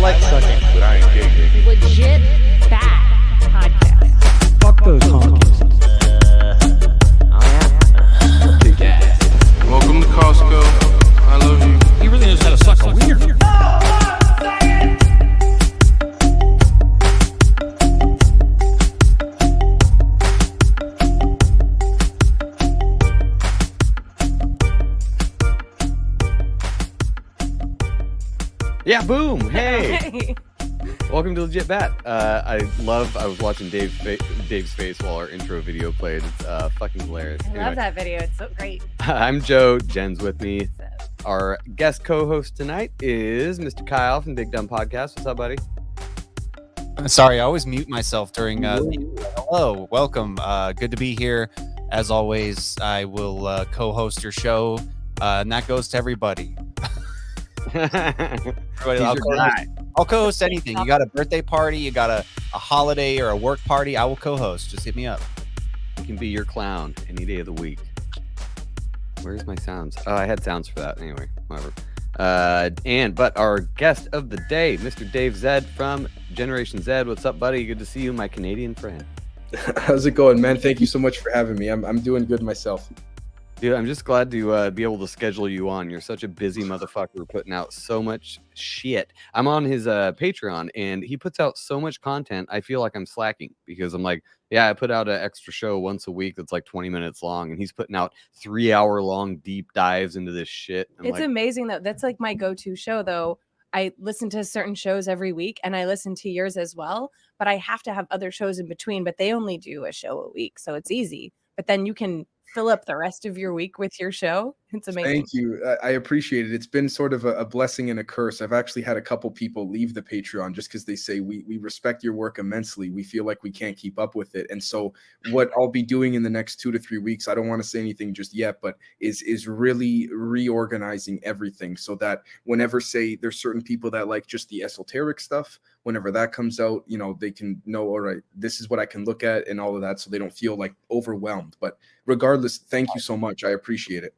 like sucking, but I ain't gay. Legit bad podcast. Fuck those honkies. Welcome to Costco. I love you. He really knows how to suck a wiener. Yeah, boom! Hey, welcome to Legit Bat. I was watching Dave's face while our intro video played. It's fucking hilarious. I love that video. It's so great. I'm Joe. Jen's with me. Our guest co-host tonight is Mr. Kyle from Big Dumb Podcast. What's up, buddy? Sorry, I always mute myself during. Hello, welcome. Good to be here. As always, I will co-host your show, and that goes to everybody. I'll co-host anything. You got a birthday party, you got a holiday or a work party, I will co-host. Just hit me up. I can be your clown any day of the week. Where's my sounds? Oh, I had sounds for that. Anyway, whatever. But our guest of the day, Mr. Dave Zed from Generation Zed. What's up, buddy? Good to see you, my Canadian friend. How's it going, man? Thank you so much for having me. I'm doing good myself. Dude, I'm just glad to be able to schedule you on. You're such a busy motherfucker putting out so much shit. I'm on his Patreon, and he puts out so much content. I feel like I'm slacking because I'm like, yeah, I put out an extra show once a week that's like 20 minutes long, and he's putting out 3-hour-long deep dives into this shit. It's amazing, though. That's like my go-to show, though. I listen to certain shows every week, and I listen to yours as well, but I have to have other shows in between, but they only do a show a week, so it's easy. But then you can fill up the rest of your week with your show. It's amazing. Thank you. I appreciate it. It's been sort of a blessing and a curse. I've actually had a couple people leave the Patreon just because they say we respect your work immensely. We feel like we can't keep up with it. And so what I'll be doing in the next 2 to 3 weeks, I don't want to say anything just yet, but is really reorganizing everything so that whenever, say, there's certain people that like just the esoteric stuff, whenever that comes out, you know, they can know, all right, this is what I can look at and all of that, so they don't feel like overwhelmed. But regardless, thank you so much. I appreciate it.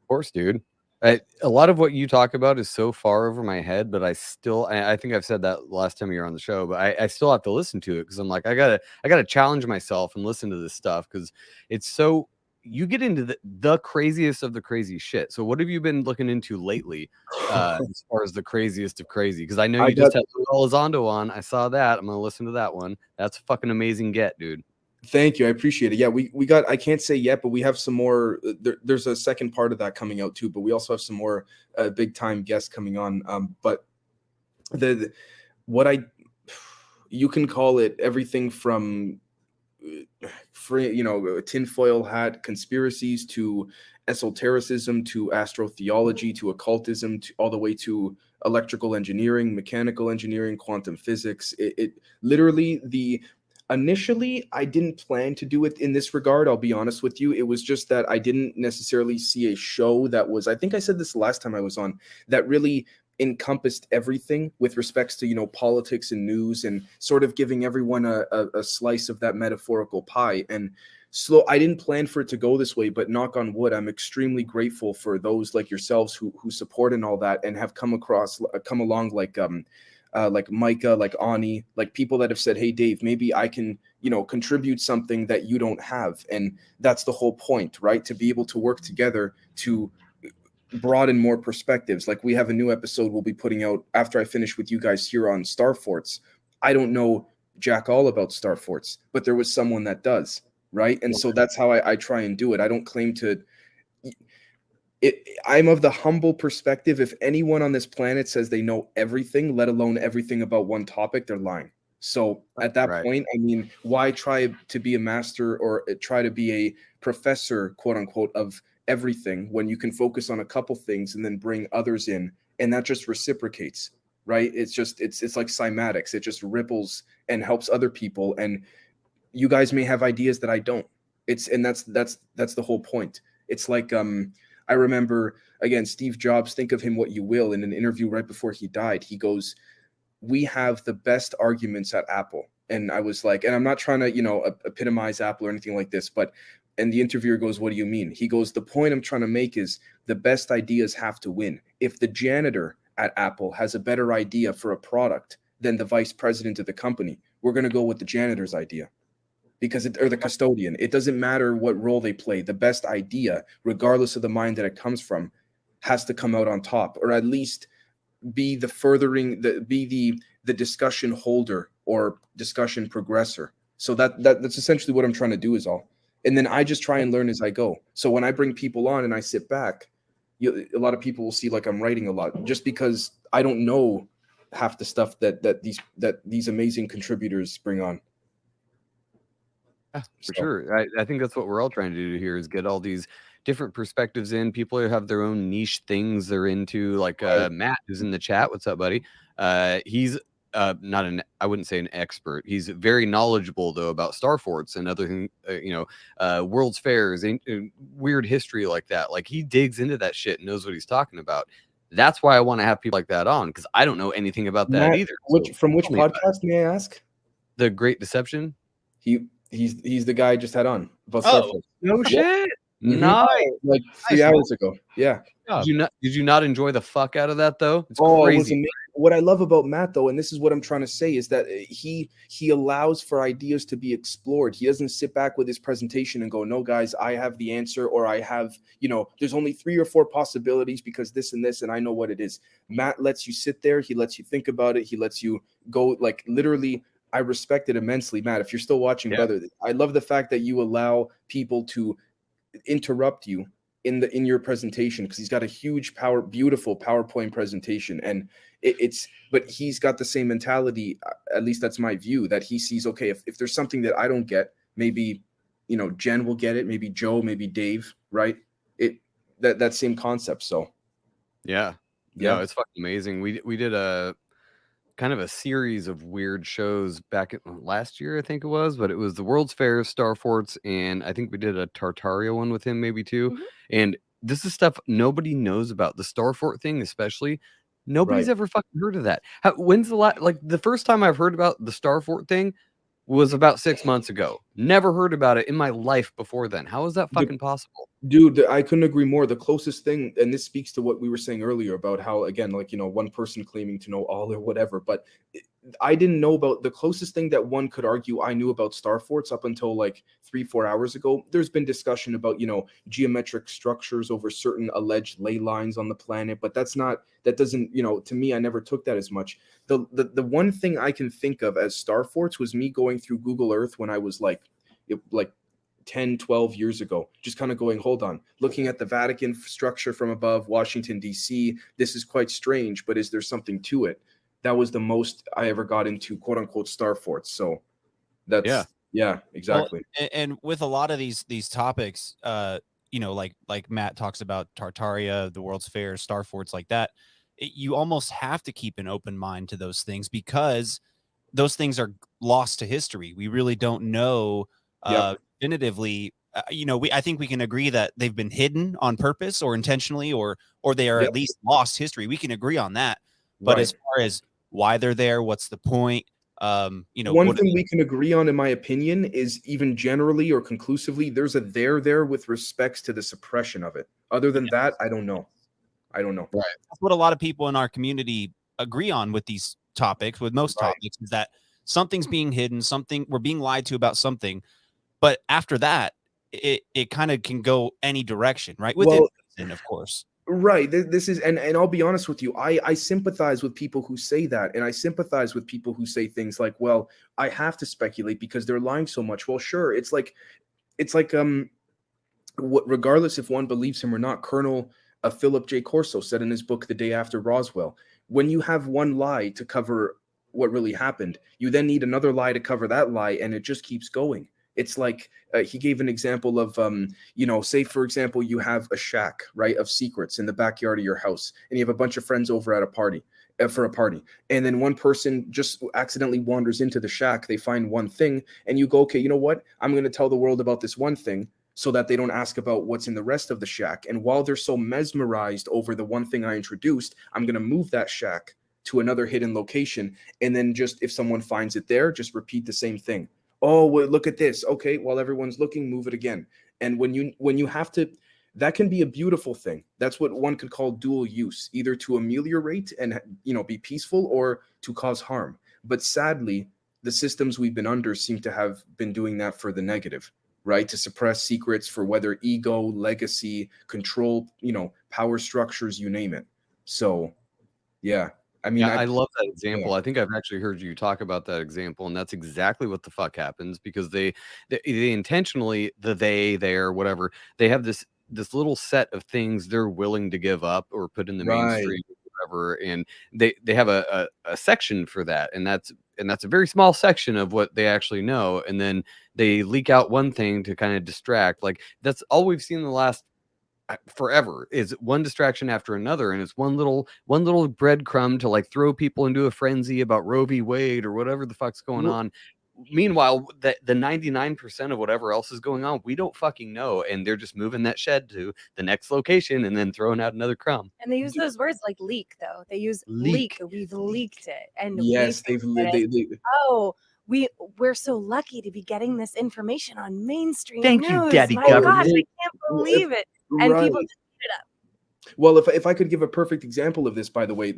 Of course, dude. A lot of what you talk about is so far over my head, but I think I've said that last time you were on the show, but I still have to listen to it because I'm like, I gotta challenge myself and listen to this stuff because it's so, you get into the craziest of the crazy shit. So what have you been looking into lately as far as the craziest of crazy? Because I know you just had Elizondo on. I saw that. I'm gonna listen to that one. That's a fucking amazing get, dude. Thank you. I appreciate it. Yeah, we got, I can't say yet, but we have some more. There's a second part of that coming out too, but we also have some more big time guests coming on. But you can call it everything from free, tinfoil hat conspiracies to esotericism to astrotheology to occultism to all the way to electrical engineering, mechanical engineering, quantum physics. It literally Initially, I didn't plan to do it in this regard. I'll be honest with you. It was just that I didn't necessarily see a show that was, I think I said this last time I was on, that really encompassed everything with respects to, politics and news and sort of giving everyone a slice of that metaphorical pie. And I didn't plan for it to go this way, but knock on wood, I'm extremely grateful for those like yourselves who support and all that and have come along like Micah, like Ani, like people that have said, hey, Dave, maybe I can, contribute something that you don't have. And that's the whole point, right? To be able to work together to broaden more perspectives. Like we have a new episode we'll be putting out after I finish with you guys here on Star Forts. I don't know jack all about Star Forts, but there was someone that does, right? And so that's how I try and do it. I don't claim to... I'm of the humble perspective. If anyone on this planet says they know everything, let alone everything about one topic, they're lying. So at that point, I mean, why try to be a master or try to be a professor, quote unquote, of everything when you can focus on a couple things and then bring others in, and that just reciprocates, right? It's like cymatics. It just ripples and helps other people. And you guys may have ideas that I don't. That's the whole point. It's like I remember, again, Steve Jobs, think of him what you will, in an interview right before he died, he goes, we have the best arguments at Apple. And I was like, and I'm not trying to, epitomize Apple or anything like this, and the interviewer goes, what do you mean? He goes, the point I'm trying to make is the best ideas have to win. If the janitor at Apple has a better idea for a product than the vice president of the company, we're going to go with the janitor's idea or the custodian. It doesn't matter what role they play. The best idea, regardless of the mind that it comes from, has to come out on top, or at least be the discussion holder or discussion progressor. So that's essentially what I'm trying to do is all. And then I just try and learn as I go. So when I bring people on and I sit back, a lot of people will see like I'm writing a lot, just because I don't know half the stuff that these amazing contributors bring on. Yeah, for sure. I think that's what we're all trying to do here is get all these different perspectives in. People have their own niche things they're into. Like Matt, who's in the chat. What's up, buddy? He's not I wouldn't say an expert. He's very knowledgeable though about star forts and other things, world's fairs and weird history like that. Like he digs into that shit and knows what he's talking about. That's why I want to have people like that on, because I don't know anything about that either. From which podcast may I ask? The Great Deception. He's the guy I just had on about Star Force. No shit. Mm-hmm. Nice. Like 3 hours ago. Yeah. Did you not enjoy the fuck out of that though? It's crazy. It was amazing. What I love about Matt though, and this is what I'm trying to say, is that he allows for ideas to be explored. He doesn't sit back with his presentation and go, no guys, I have the answer, or I have, there's only 3 or 4 possibilities because this and this, and I know what it is. Matt lets you sit there, he lets you think about it, he lets you go, like, literally. I respect it immensely, Matt. If you're still watching, brother, I love the fact that you allow people to interrupt you in your presentation, because he's got a huge beautiful PowerPoint presentation, and but he's got the same mentality, at least that's my view, that he sees, okay, if there's something that I don't get, maybe Jen will get it, maybe Joe, maybe Dave, right? That same concept. So yeah, it's fucking amazing. We did a kind of a series of weird shows back last year, I think it was, but it was the World's Fair, Star Forts, and I think we did a Tartaria one with him maybe too. Mm-hmm. And this is stuff nobody knows about. The Star Fort thing especially, nobody's ever fucking heard of that. When's the first time I've heard about the Star Fort thing was about 6 months ago. Never heard about it in my life before then. How is that fucking possible? Dude, I couldn't agree more. The closest thing, and this speaks to what we were saying earlier about how, again, like, one person claiming to know all or whatever, but I didn't know about the closest thing that one could argue I knew about star forts up until like 3-4 hours ago. There's been discussion about, geometric structures over certain alleged ley lines on the planet, but that doesn't, to me, I never took that as much. The one thing I can think of as star forts was me going through Google Earth when I was like 10-12 years ago, just kind of going, hold on, looking at the Vatican structure from above, Washington DC, this is quite strange, but is there something to it? That was the most I ever got into quote unquote star forts. So that's exactly. Well, and with a lot of these topics, like Matt talks about Tartaria, the World's Fair, star forts, like that, you almost have to keep an open mind to those things, because those things are lost to history. We really don't know definitively. I think we can agree that they've been hidden on purpose or intentionally, or they are at least lost history. We can agree on that. But as far as why they're there, what's the point? One thing we can agree on, in my opinion, is even generally or conclusively, there's a there with respects to the suppression of it. Other than that, I don't know. Right. That's what a lot of people in our community agree on with these topics, with most topics, is that something's being hidden, we're being lied to about something. But after that, it kind of can go any direction, right? Within reason, of course. Right. This is, and I'll be honest with you, I sympathize with people who say that, and I sympathize with people who say things like, well, I have to speculate because they're lying so much. Well, sure, it's like regardless if one believes him or not, Colonel Philip J. Corso said in his book The Day After Roswell, when you have one lie to cover what really happened, you then need another lie to cover that lie, and it just keeps going. It's like he gave an example of, say, for example, you have a shack, right, of secrets in the backyard of your house, and you have a bunch of friends over at a party for a party. And then one person just accidentally wanders into the shack. They find one thing, and you go, okay, you know what? I'm going to tell the world about this one thing so that they don't ask about what's in the rest of the shack. And while they're so mesmerized over the one thing I introduced, I'm going to move that shack to another hidden location. And then just if someone finds it there, just repeat the same thing. Oh, well, look at this. Okay, while everyone's looking, move it again. And when you have to, that can be a beautiful thing. That's what one could call dual use, either to ameliorate and, you know, be peaceful, or to cause harm. But sadly, the systems we've been under seem to have been doing that for the negative, right? To suppress secrets for whether ego, legacy, control, you know, power structures, you name it. So, yeah. I mean, Yeah, I love that yeah. example. I think I've actually heard you talk about that example, and that's exactly what the fuck happens, because they intentionally, there, whatever, they have this little set of things they're willing to give up or put in the Right. mainstream, whatever, and they have a section for that, and that's a very small section of what they actually know, and then they leak out one thing to kind of distract. Like, that's all we've seen in the last forever, is one distraction after another, and it's one little breadcrumb to like throw people into a frenzy about Roe v. Wade or whatever the fuck's going Well, on. Meanwhile, the 99% of whatever else is going on, we don't fucking know, and they're just moving that shed to the next location and then throwing out another crumb. And they use those words like leak, though. They use leak. Leak. We've leaked it, and yes, we they've think that they, oh, we're so lucky to be getting this information on mainstream Thank you, news. Daddy My Government. gosh, I Well, can't well, believe it. And right. people just eat it up. Well, if I could give a perfect example of this, by the way,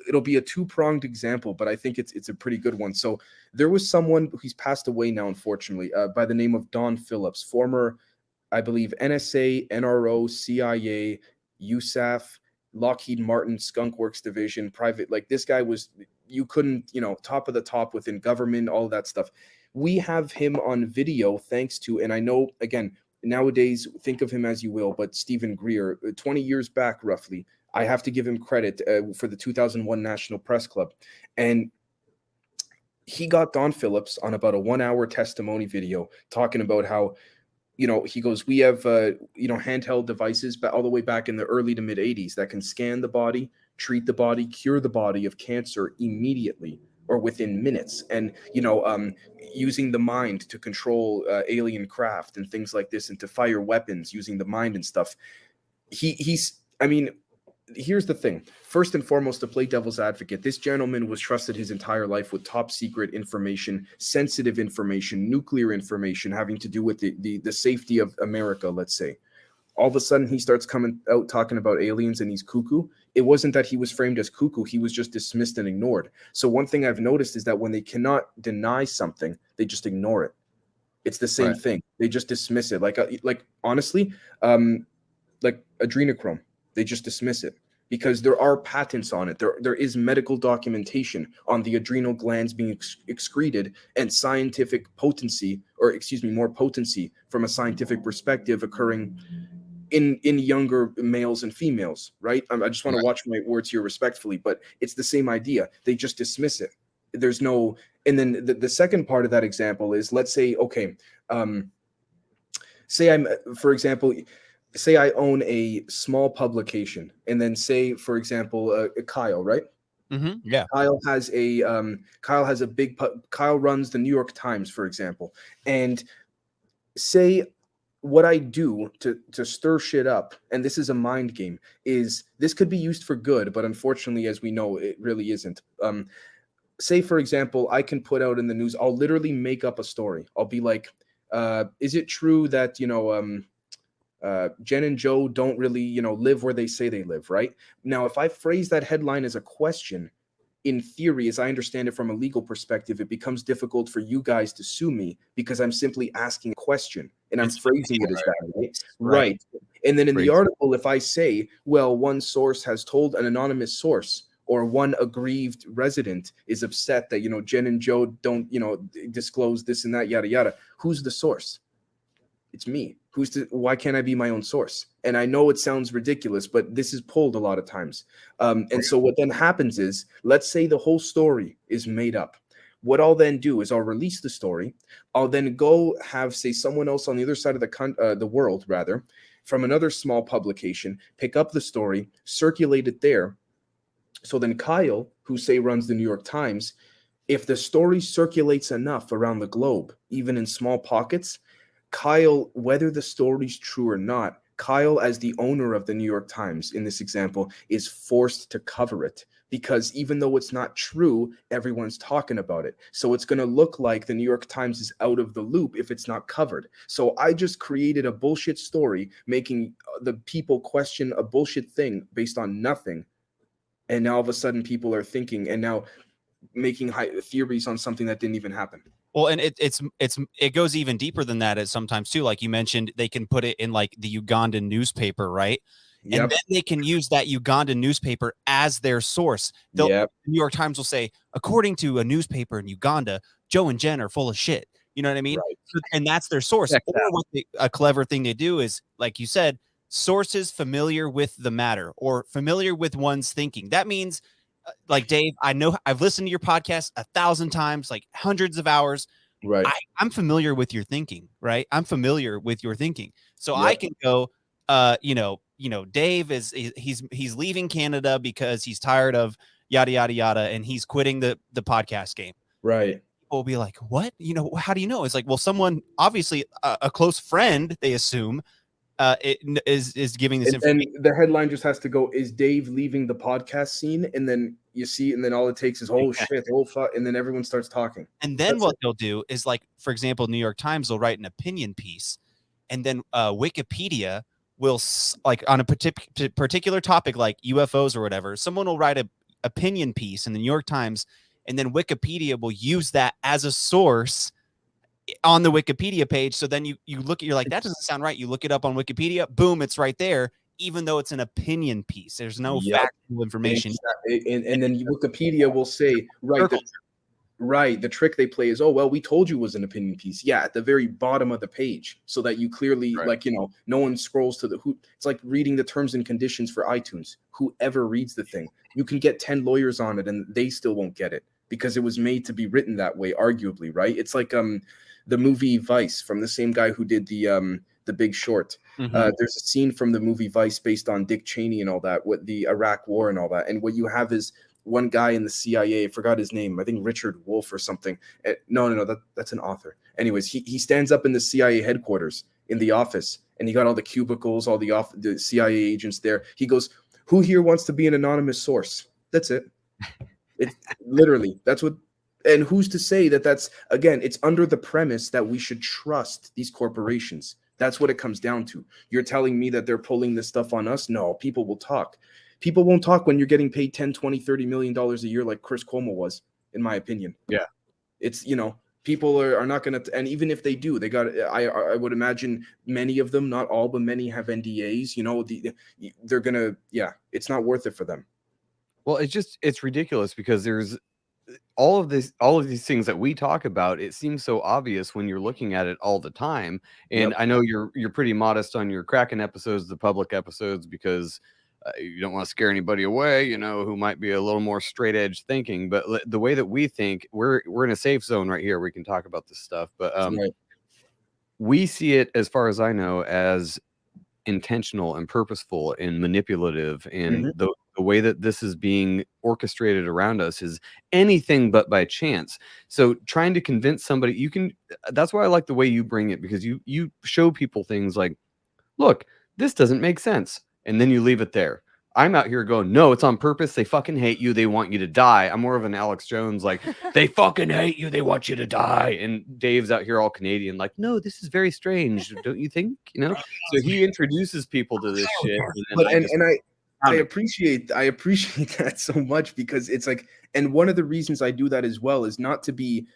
it'll be a two-pronged example, but I think it's a pretty good one. So there was someone who's passed away now, unfortunately, by the name of Don Phillips, former, I believe, NSA, NRO, CIA, USAF, Lockheed Martin, Skunk Works Division, private. Like, this guy was, you couldn't, you know, top of the top within government, all that stuff. We have him on video thanks to, and I know, again, nowadays, think of him as you will, but Stephen Greer, 20 years back, roughly, I have to give him credit for the 2001 National Press Club. And he got Don Phillips on about a 1-hour testimony video talking about how, you know, he goes, we have, you know, handheld devices all the way back in the early to mid 80s that can scan the body, treat the body, cure the body of cancer immediately or within minutes. And, you know, using the mind to control alien craft and things like this, and to fire weapons using the mind and stuff. I mean, here's the thing. First and foremost, to play devil's advocate, this gentleman was trusted his entire life with top secret information, sensitive information, nuclear information having to do with the safety of America, let's say. All of a sudden, he starts coming out talking about aliens and he's cuckoo. It wasn't that he was framed as cuckoo. He was just dismissed and ignored. So one thing I've noticed is that when they cannot deny something, they just ignore it. It's the same thing. They just dismiss it. Like honestly, like adrenochrome, they just dismiss it because there are patents on it. There is medical documentation on the adrenal glands being excreted, and scientific potency, or excuse me, more potency from a scientific perspective occurring in younger males and females, right? I just want to watch my words here respectfully, but it's the same idea. They just dismiss it. There's no, and then the second part of that example is, let's say, okay, say I'm, for example, say I own a small publication, and then say, for example, Kyle, right? Mm-hmm. Yeah. Kyle has a big, Kyle runs the New York Times, for example, and say what I do to stir shit up, and this is a mind game, is this could be used for good, but unfortunately, as we know, it really isn't. Say, for example, I can put out in the news, I'll literally make up a story. I'll be like, is it true that, you know, Jen and Joe don't really, you know, live where they say they live, right? Now, if I phrase that headline as a question, in theory, as I understand it from a legal perspective, it becomes difficult for you guys to sue me because I'm simply asking a question and I'm phrasing it as that, right? And then in the article, if I say, well, one source has told, an anonymous source, or one aggrieved resident is upset that, you know, Jen and Joe don't, you know, disclose this and that, yada, yada. Who's the source? It's me. Why can't I be my own source? And I know it sounds ridiculous, but this is pulled a lot of times. And so what then happens is, let's say the whole story is made up. What I'll then do is I'll release the story. I'll then go have, say, someone else on the other side of the world, rather, from another small publication, pick up the story, circulate it there. So then Kyle, who, say, runs the New York Times, if the story circulates enough around the globe, even in small pockets, Kyle, whether the story's true or not, Kyle, as the owner of the New York Times in this example, is forced to cover it because even though it's not true, everyone's talking about it. So it's going to look like the New York Times is out of the loop if it's not covered. So I just created a bullshit story, making the people question a bullshit thing based on nothing. And now all of a sudden people are thinking and now making theories on something that didn't even happen. Well, and it goes even deeper than that. At sometimes too, like you mentioned, they can put it in like the Ugandan newspaper, right? Yep. And then they can use that Ugandan newspaper as their source. Yep. The New York Times will say, according to a newspaper in Uganda, Joe and Jen are full of shit. You know what I mean? Right. And that's their source. Check Or that. what a clever thing they do is, like you said, sources familiar with the matter or familiar with one's thinking. That means, like Dave, I know I've listened to your podcast 1,000 times, like hundreds of hours. Right. I'm familiar with your thinking, right? I'm familiar with your thinking. So Yep. I can go, Dave he's leaving Canada because he's tired of yada, yada, yada. And he's quitting the podcast game. Right. People will be like, what? How do you know? It's like, well, someone, obviously a close friend, they assume, is giving this information. And the headline just has to go, is Dave leaving the podcast scene? And then you see, and then all it takes is, oh shit, oh fuck, and then everyone starts talking. And then That's what they'll do is, like, for example, New York Times will write an opinion piece, and then Wikipedia will, like, on a particular topic like UFOs or whatever, someone will write an opinion piece in the New York Times, and then Wikipedia will use that as a source on the Wikipedia page. So then you look at, you're like, that doesn't sound right. You look it up on Wikipedia, boom, it's right there, even though it's an opinion piece. There's no factual information. Exactly. And then Wikipedia will say, right, the trick they play is, oh, well, we told you it was an opinion piece. Yeah, at the very bottom of the page, so that you clearly, like, no one scrolls to it's like reading the terms and conditions for iTunes. Whoever reads the thing, you can get 10 lawyers on it and they still won't get it because it was made to be written that way, arguably, right? It's like the movie Vice from the same guy who did the Big Short. Mm-hmm. There's a scene from the movie Vice based on Dick Cheney and all that, with the Iraq War and all that. And what you have is one guy in the CIA, I forgot his name, I think Richard Wolff or something. No, that's an author. Anyways, he stands up in the CIA headquarters in the office, and he got all the cubicles, all the CIA agents there. He goes, who here wants to be an anonymous source? That's it. It literally, that's what. And who's to say that that's, again, it's under the premise that we should trust these corporations. That's what it comes down to. You're telling me that they're pulling this stuff on us? No, people will talk. People won't talk when you're getting paid 10, 20, $30 million a year like Chris Cuomo was, in my opinion. Yeah. It's, people are not going to, and even if they do, they got, I would imagine many of them, not all, but many have NDAs, they're going to, it's not worth it for them. Well, it's ridiculous because there's all of these things that we talk about. It seems so obvious when you're looking at it all the time. And Yep. I know you're pretty modest on your Kraken episodes, the public episodes, because you don't want to scare anybody away, who might be a little more straight edge thinking. But the way that we think, we're in a safe zone right here. We can talk about this stuff, but we see it, as far as I know, as intentional and purposeful and manipulative, and the way that this is being orchestrated around us is anything but by chance. So trying to convince somebody, that's why I like the way you bring it, because you show people things like, look, this doesn't make sense, and then you leave it there. I'm out here going, no, it's on purpose. They fucking hate you. They want you to die. I'm more of an Alex Jones, like, they fucking hate you. They want you to die. And Dave's out here all Canadian, like, no, this is very strange. Don't you think? So he introduces people to this shit. I appreciate that so much, because it's like, and one of the reasons I do that as well is not to be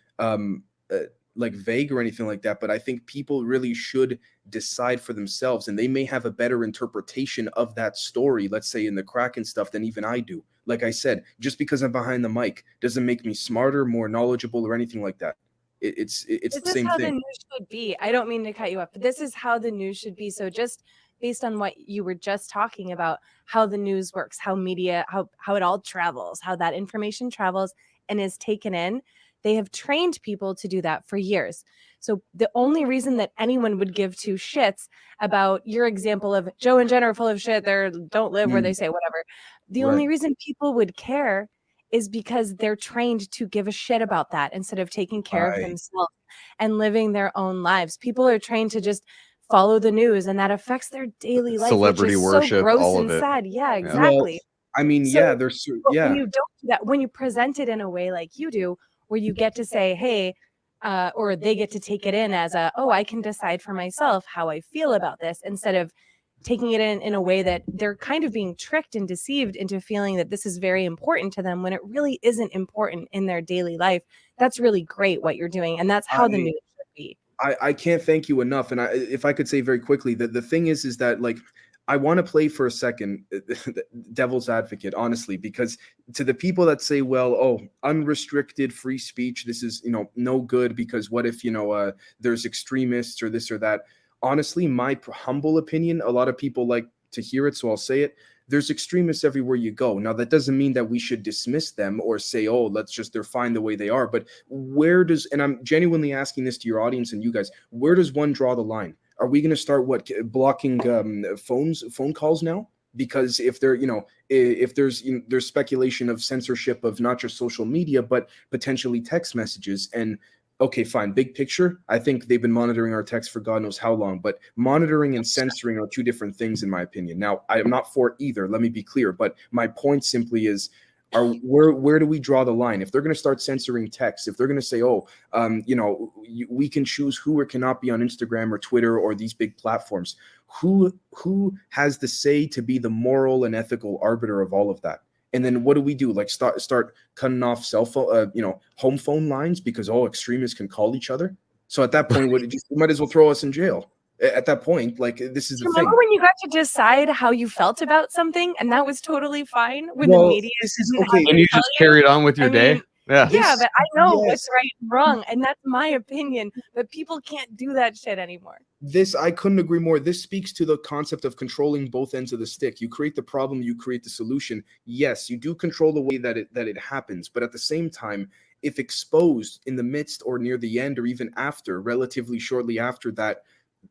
like vague or anything like that, but I think people really should decide for themselves, and they may have a better interpretation of that story, let's say in the Kraken stuff, than even I do. Like I said, just because I'm behind the mic doesn't make me smarter, more knowledgeable, or anything like that. It's the same thing. This is how the news should be. I don't mean to cut you off, but this is how the news should be. So just based on what you were just talking about, how the news works, how media, how it all travels, how that information travels and is taken in, they have trained people to do that for years. So the only reason that anyone would give two shits about your example of Joe and Jen are full of shit, they don't live where they say, whatever. The only reason people would care is because they're trained to give a shit about that instead of taking care of themselves and living their own lives. People are trained to just follow the news, and that affects their daily life. Celebrity which is worship, so gross all and of it. sad. Yeah, exactly. I mean, So- yeah, there's But yeah. when you don't do that, when you present it in a way like you do, where you get to say, hey, or they get to take it in as oh, I can decide for myself how I feel about this, instead of taking it in a way that they're kind of being tricked and deceived into feeling that this is very important to them when it really isn't important in their daily life. That's really great what you're doing. And that's how the news should be. I can't thank you enough. And if I could say very quickly that the thing is that like, I want to play for a second devil's advocate, honestly, because to the people that say, well, oh, unrestricted free speech, this is, no good because what if, there's extremists or this or that. Honestly, my humble opinion, a lot of people like to hear it, so I'll say it. There's extremists everywhere you go. Now, that doesn't mean that we should dismiss them or say, oh, they're fine the way they are. But and I'm genuinely asking this to your audience and you guys, where does one draw the line? Are we going to start blocking phone calls now? Because if there's speculation of censorship of not just social media, but potentially text messages. And okay, fine. Big picture, I think they've been monitoring our texts for God knows how long, but monitoring and censoring are two different things, in my opinion. Now, I am not for either. Let me be clear. But my point simply is, where do we draw the line? If they're going to start censoring texts, if they're going to say, oh, we can choose who or cannot be on Instagram or Twitter or these big platforms, who has the say to be the moral and ethical arbiter of all of that? And then what do we do? Like start cutting off cell phone, home phone lines because extremists can call each other. So at that point, you might as well throw us in jail. At that point, like this is the thing. Remember when you got to decide how you felt about something, and that was totally fine when the media and you just carried on with your day. Yeah, but I know what's right and wrong, and that's my opinion. But people can't do that shit anymore. I couldn't agree more. This speaks to the concept of controlling both ends of the stick. You create the problem, you create the solution. Yes, you do control the way that it happens, but at the same time, if exposed in the midst or near the end or even after, relatively shortly after that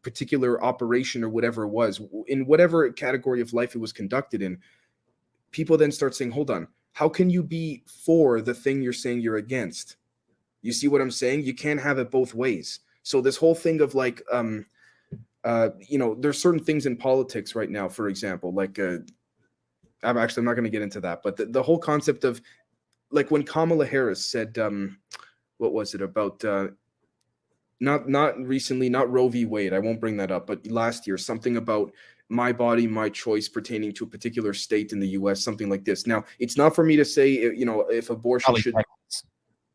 particular operation or whatever it was, in whatever category of life it was conducted in, people then start saying, hold on, how can you be for the thing you're saying you're against? You see what I'm saying? You can't have it both ways. So this whole thing of like, there's certain things in politics right now, for example, like, I'm not going to get into that, but the whole concept of like when Kamala Harris said, what was it about, not recently, not Roe v. Wade, I won't bring that up, but last year, something about my body, my choice pertaining to a particular state in the US, something like this. Now, it's not for me to say, if abortion Probably should... Texas.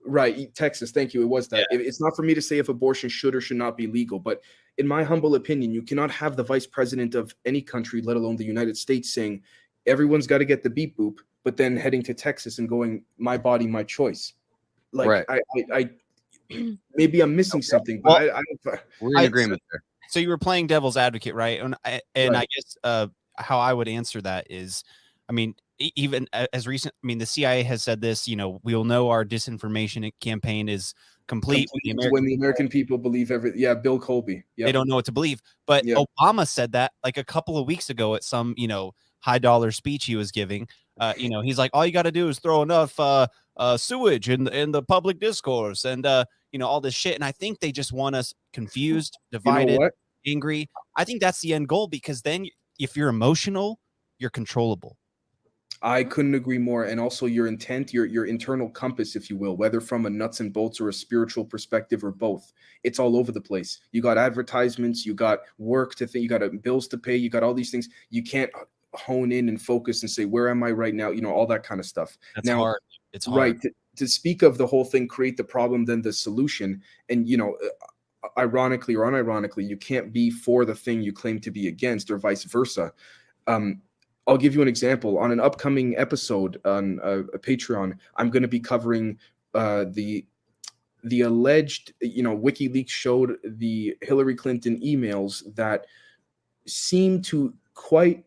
Right, Texas, thank you, it was that. Yeah. It's not for me to say if abortion should or should not be legal, but in my humble opinion, you cannot have the vice president of any country, let alone the United States, saying everyone's got to get the beep boop, but then heading to Texas and going, my body, my choice. Like, right. I maybe I'm missing something, but we're in agreement there. So you were playing devil's advocate, right? And right. I guess how I would answer that is, I mean, even as recent, I mean, the CIA has said this, we'll know our disinformation campaign is complete when the American people believe everything. Yeah, Bill Colby. Yep. They don't know what to believe. But Obama said that like a couple of weeks ago at some, high dollar speech he was giving. He's like, all you got to do is throw enough sewage in the public discourse and all this shit. And I think they just want us confused, divided, angry. I think that's the end goal, because then if you're emotional, you're controllable. I couldn't agree more. And also your intent, your internal compass, if you will, whether from a nuts and bolts or a spiritual perspective or both, it's all over the place. You got advertisements, you got work to think, you got bills to pay, you got all these things. You can't hone in and focus and say, where am I right now? All that kind of stuff. That's hard. It's hard. Right. To speak of the whole thing, create the problem, then the solution. And, ironically or unironically, you can't be for the thing you claim to be against or vice versa. I'll give you an example. On an upcoming episode on a Patreon, I'm going to be covering the alleged, WikiLeaks showed the Hillary Clinton emails that seem to quite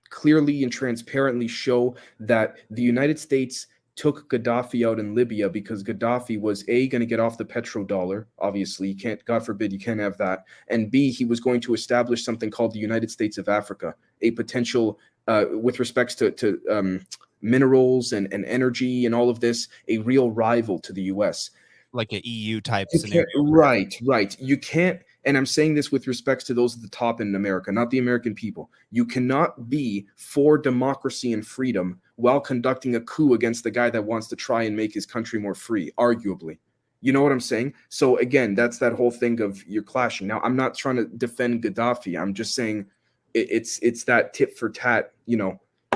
clearly and transparently show that the United States took Gaddafi out in Libya because Gaddafi was A, going to get off the petrodollar. Obviously, you can't, God forbid, you can't have that. And B, he was going to establish something called the United States of Africa, a potential, with respects to minerals and energy and all of this, a real rival to the US. Like an EU type scenario. Right. You can't, and I'm saying this with respects to those at the top in America, not the American people. You cannot be for democracy and freedom while conducting a coup against the guy that wants to try and make his country more free, arguably. You know what I'm saying? So again, that's that whole thing of you're clashing. Now, I'm not trying to defend Gaddafi. I'm just saying it's that tit for tat,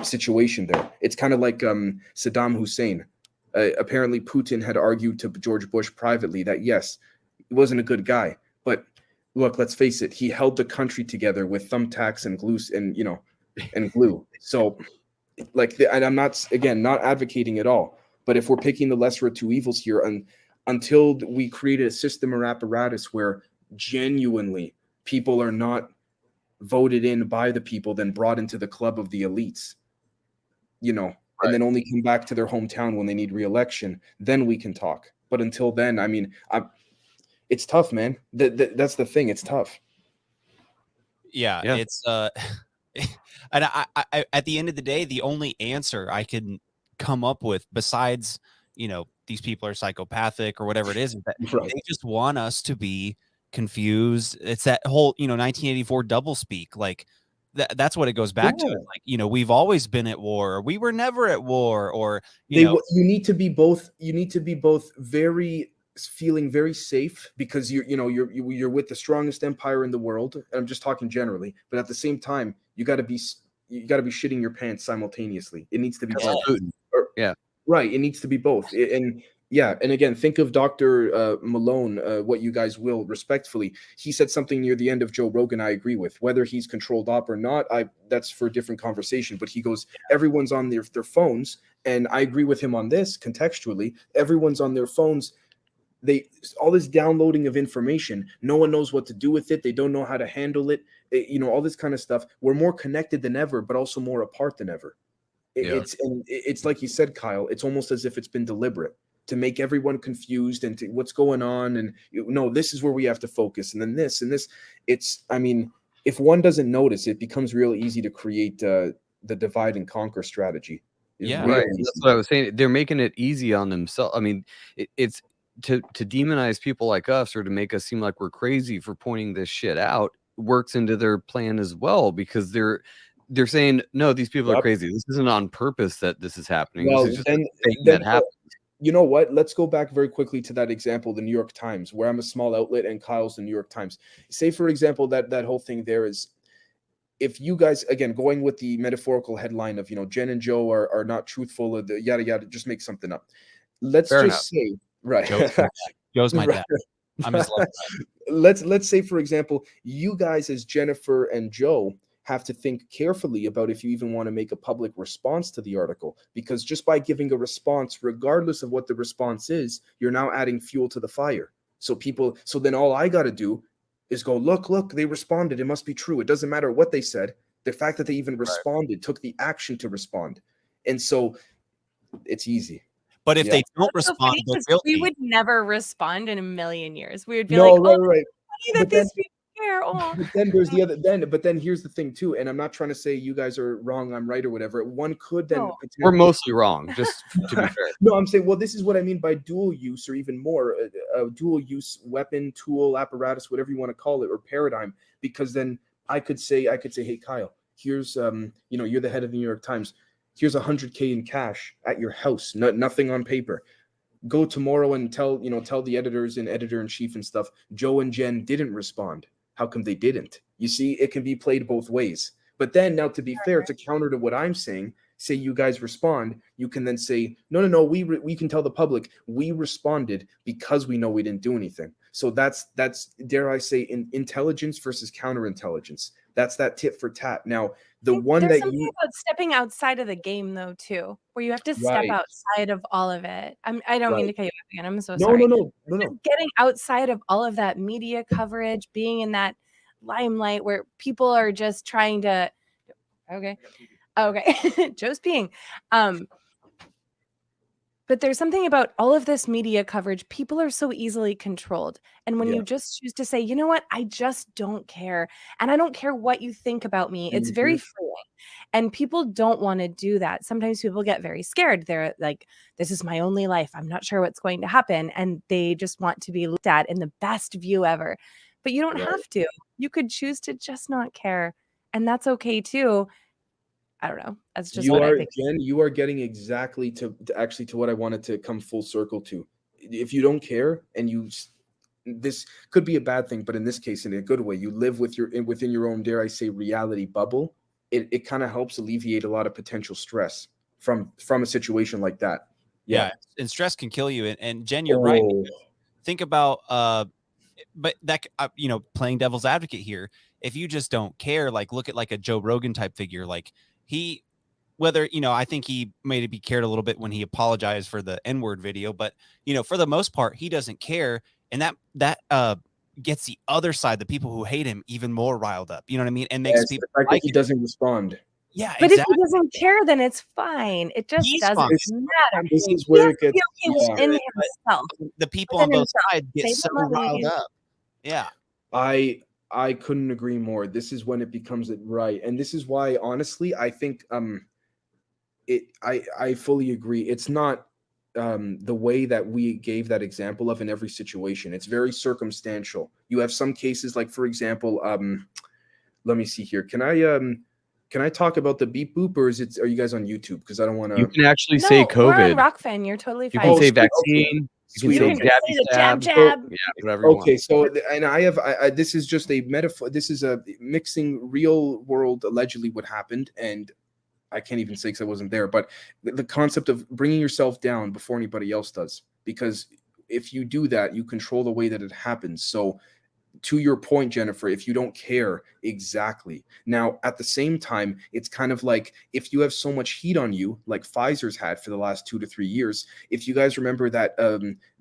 situation there. It's kind of like Saddam Hussein. Apparently, Putin had argued to George Bush privately that yes, he wasn't a good guy, but look, let's face it, he held the country together with thumbtacks and glue and glue. So, and I'm not advocating at all. But if we're picking the lesser of two evils here, and until we create a system or apparatus where genuinely people are not voted in by the people, then brought into the club of the elites, and then only come back to their hometown when they need re-election, then we can talk. But until then, I mean, it's tough, man. That's the thing. It's tough. Yeah. It's and I at the end of the day, the only answer I can come up with, besides these people are psychopathic or whatever it is that they just want us to be confused. It's that whole 1984 doublespeak. Like that's what it goes back to. Like we've always been at war, or we were never at war, or you need to be both. You need to be both feeling very safe because you're with the strongest empire in the world. And I'm just talking generally, but at the same time, you got to be shitting your pants simultaneously. It needs to be both. Right. It needs to be both. And again, think of Dr. Malone, what you guys will, respectfully. He said something near the end of Joe Rogan I agree with. Whether he's controlled op or not, that's for a different conversation. But he goes, everyone's on their phones, and I agree with him on this contextually. Everyone's on their phones. All this downloading of information, no one knows what to do with it. They don't know how to handle it. All this kind of stuff. We're more connected than ever, but also more apart than ever. It's like you said, Kyle, it's almost as if it's been deliberate to make everyone confused and to what's going on. And this is where we have to focus. And then this and this. If one doesn't notice, it becomes real easy to create the divide and conquer strategy. Right. That's what I was saying. They're making it easy on themselves. I mean, it's to demonize people like us, or to make us seem like we're crazy for pointing this shit out, works into their plan as well, because they're saying, no, these people are crazy. This isn't on purpose that this is happening. Well, this is just a thing that happens. You know what? Let's go back very quickly to that example, the New York Times, where I'm a small outlet and Kyle's the New York Times. Say, for example, that whole thing there is, if you guys, again, going with the metaphorical headline of, Jen and Joe are not truthful, or the yada, yada, just make something up. Let's say, right. Joe's my dad. I'm his left side. Let's say, for example, you guys as Jennifer and Joe have to think carefully about if you even want to make a public response to the article, because just by giving a response, regardless of what the response is, you're now adding fuel to the fire. So then all I got to do is go, look, they responded. It must be true. It doesn't matter what they said. The fact that they even responded, took the action to respond. And so it's easy. But if they don't respond, we would never respond in a million years. We would be right. funny that these people care. Oh. But then there's the other. But then here's the thing too, and I'm not trying to say you guys are wrong, I'm right, or whatever. One could then. We're mostly wrong, just to be fair. No, I'm saying, well, this is what I mean by dual use, or even more, a dual use weapon, tool, apparatus, whatever you want to call it, or paradigm. Because then I could say, hey, Kyle, here's you're the head of the New York Times. Here's $100K in cash at your house, nothing on paper. Go tomorrow and tell the editors and editor-in-chief and stuff, Joe and Jen didn't respond. How come they didn't? You see, it can be played both ways. But then now, to be fair, to counter to what I'm saying, say you guys respond, you can then say, no, we can tell the public we responded because we know we didn't do anything. So that's dare I say, intelligence versus counterintelligence. That's that tit for tat. Now, there's something about stepping outside of the game, though, too, where you have to step outside of all of it. I don't mean to cut you off again. I'm so sorry. No. Getting outside of all of that media coverage, being in that limelight where people are just trying to. Okay, Joe's peeing. But there's something about all of this media coverage. People are so easily controlled. And when you just choose to say, you know what, I just don't care. And I don't care what you think about me. It's very freeing. And people don't want to do that. Sometimes people get very scared. They're like, this is my only life. I'm not sure what's going to happen. And they just want to be looked at in the best view ever. but you don't Right. have to. You could choose to just not care, and that's okay too. I don't know. That's just You what I are, think. Jen, you are getting exactly actually to what I wanted to come full circle to. If you don't care and this could be a bad thing, but in this case, in a good way, you live within your own, dare I say, reality bubble. It kind of helps alleviate a lot of potential stress from a situation like that. Yeah. And stress can kill you. And Jen, you're right. Oh, Think about but that playing devil's advocate here, if you just don't care, like look at like a Joe Rogan type figure, like he, whether I think he maybe cared a little bit when he apologized for the N-word video, but for the most part he doesn't care, and that gets the other side, the people who hate him, even more riled up, you know what I mean, and makes yes, people the fact like that he it. doesn't respond. Yeah, But exactly. if he doesn't care, then it's fine. It just He's doesn't fine. matter. This is He where has it to gets. be okay Yeah. in himself. The people Within on both himself. sides get Same so with money. riled up. Yeah. I couldn't agree more. This is when it becomes it right, and this is why, honestly, I think I fully agree. It's not the way that we gave that example of in every situation. It's very circumstantial. You have some cases, like for example, let me see here. Can I talk about the beep boop, or are you guys on YouTube? Because I don't want You to. can actually say No, we're on COVID. Rokfin. You're totally You fine. can Oh, say sweet, okay. vaccine. Sweet, You can You say can okay. say the jabby jab stab. jab. Yeah, whatever you Okay, want. so and I this is just a metaphor. This is a mixing real world, allegedly what happened, and I can't even say because I wasn't there, but the concept of bringing yourself down before anybody else does, because if you do that, you control the way that it happens. So to your point, Jennifer, if you don't care, exactly. Now, at the same time, it's kind of like if you have so much heat on you, like Pfizer's had for the last 2 to 3 years. If you guys remember that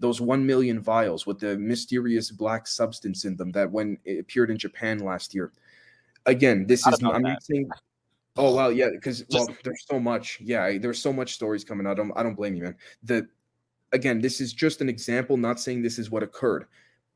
those 1 million vials with the mysterious black substance in them that when it appeared in Japan last year. Again, this Not is about I'm that. not saying. Oh well, yeah, because Just- there's so much. Yeah, there's so much stories coming out. I don't blame you, man. Again, this is just an example, not saying this is what occurred.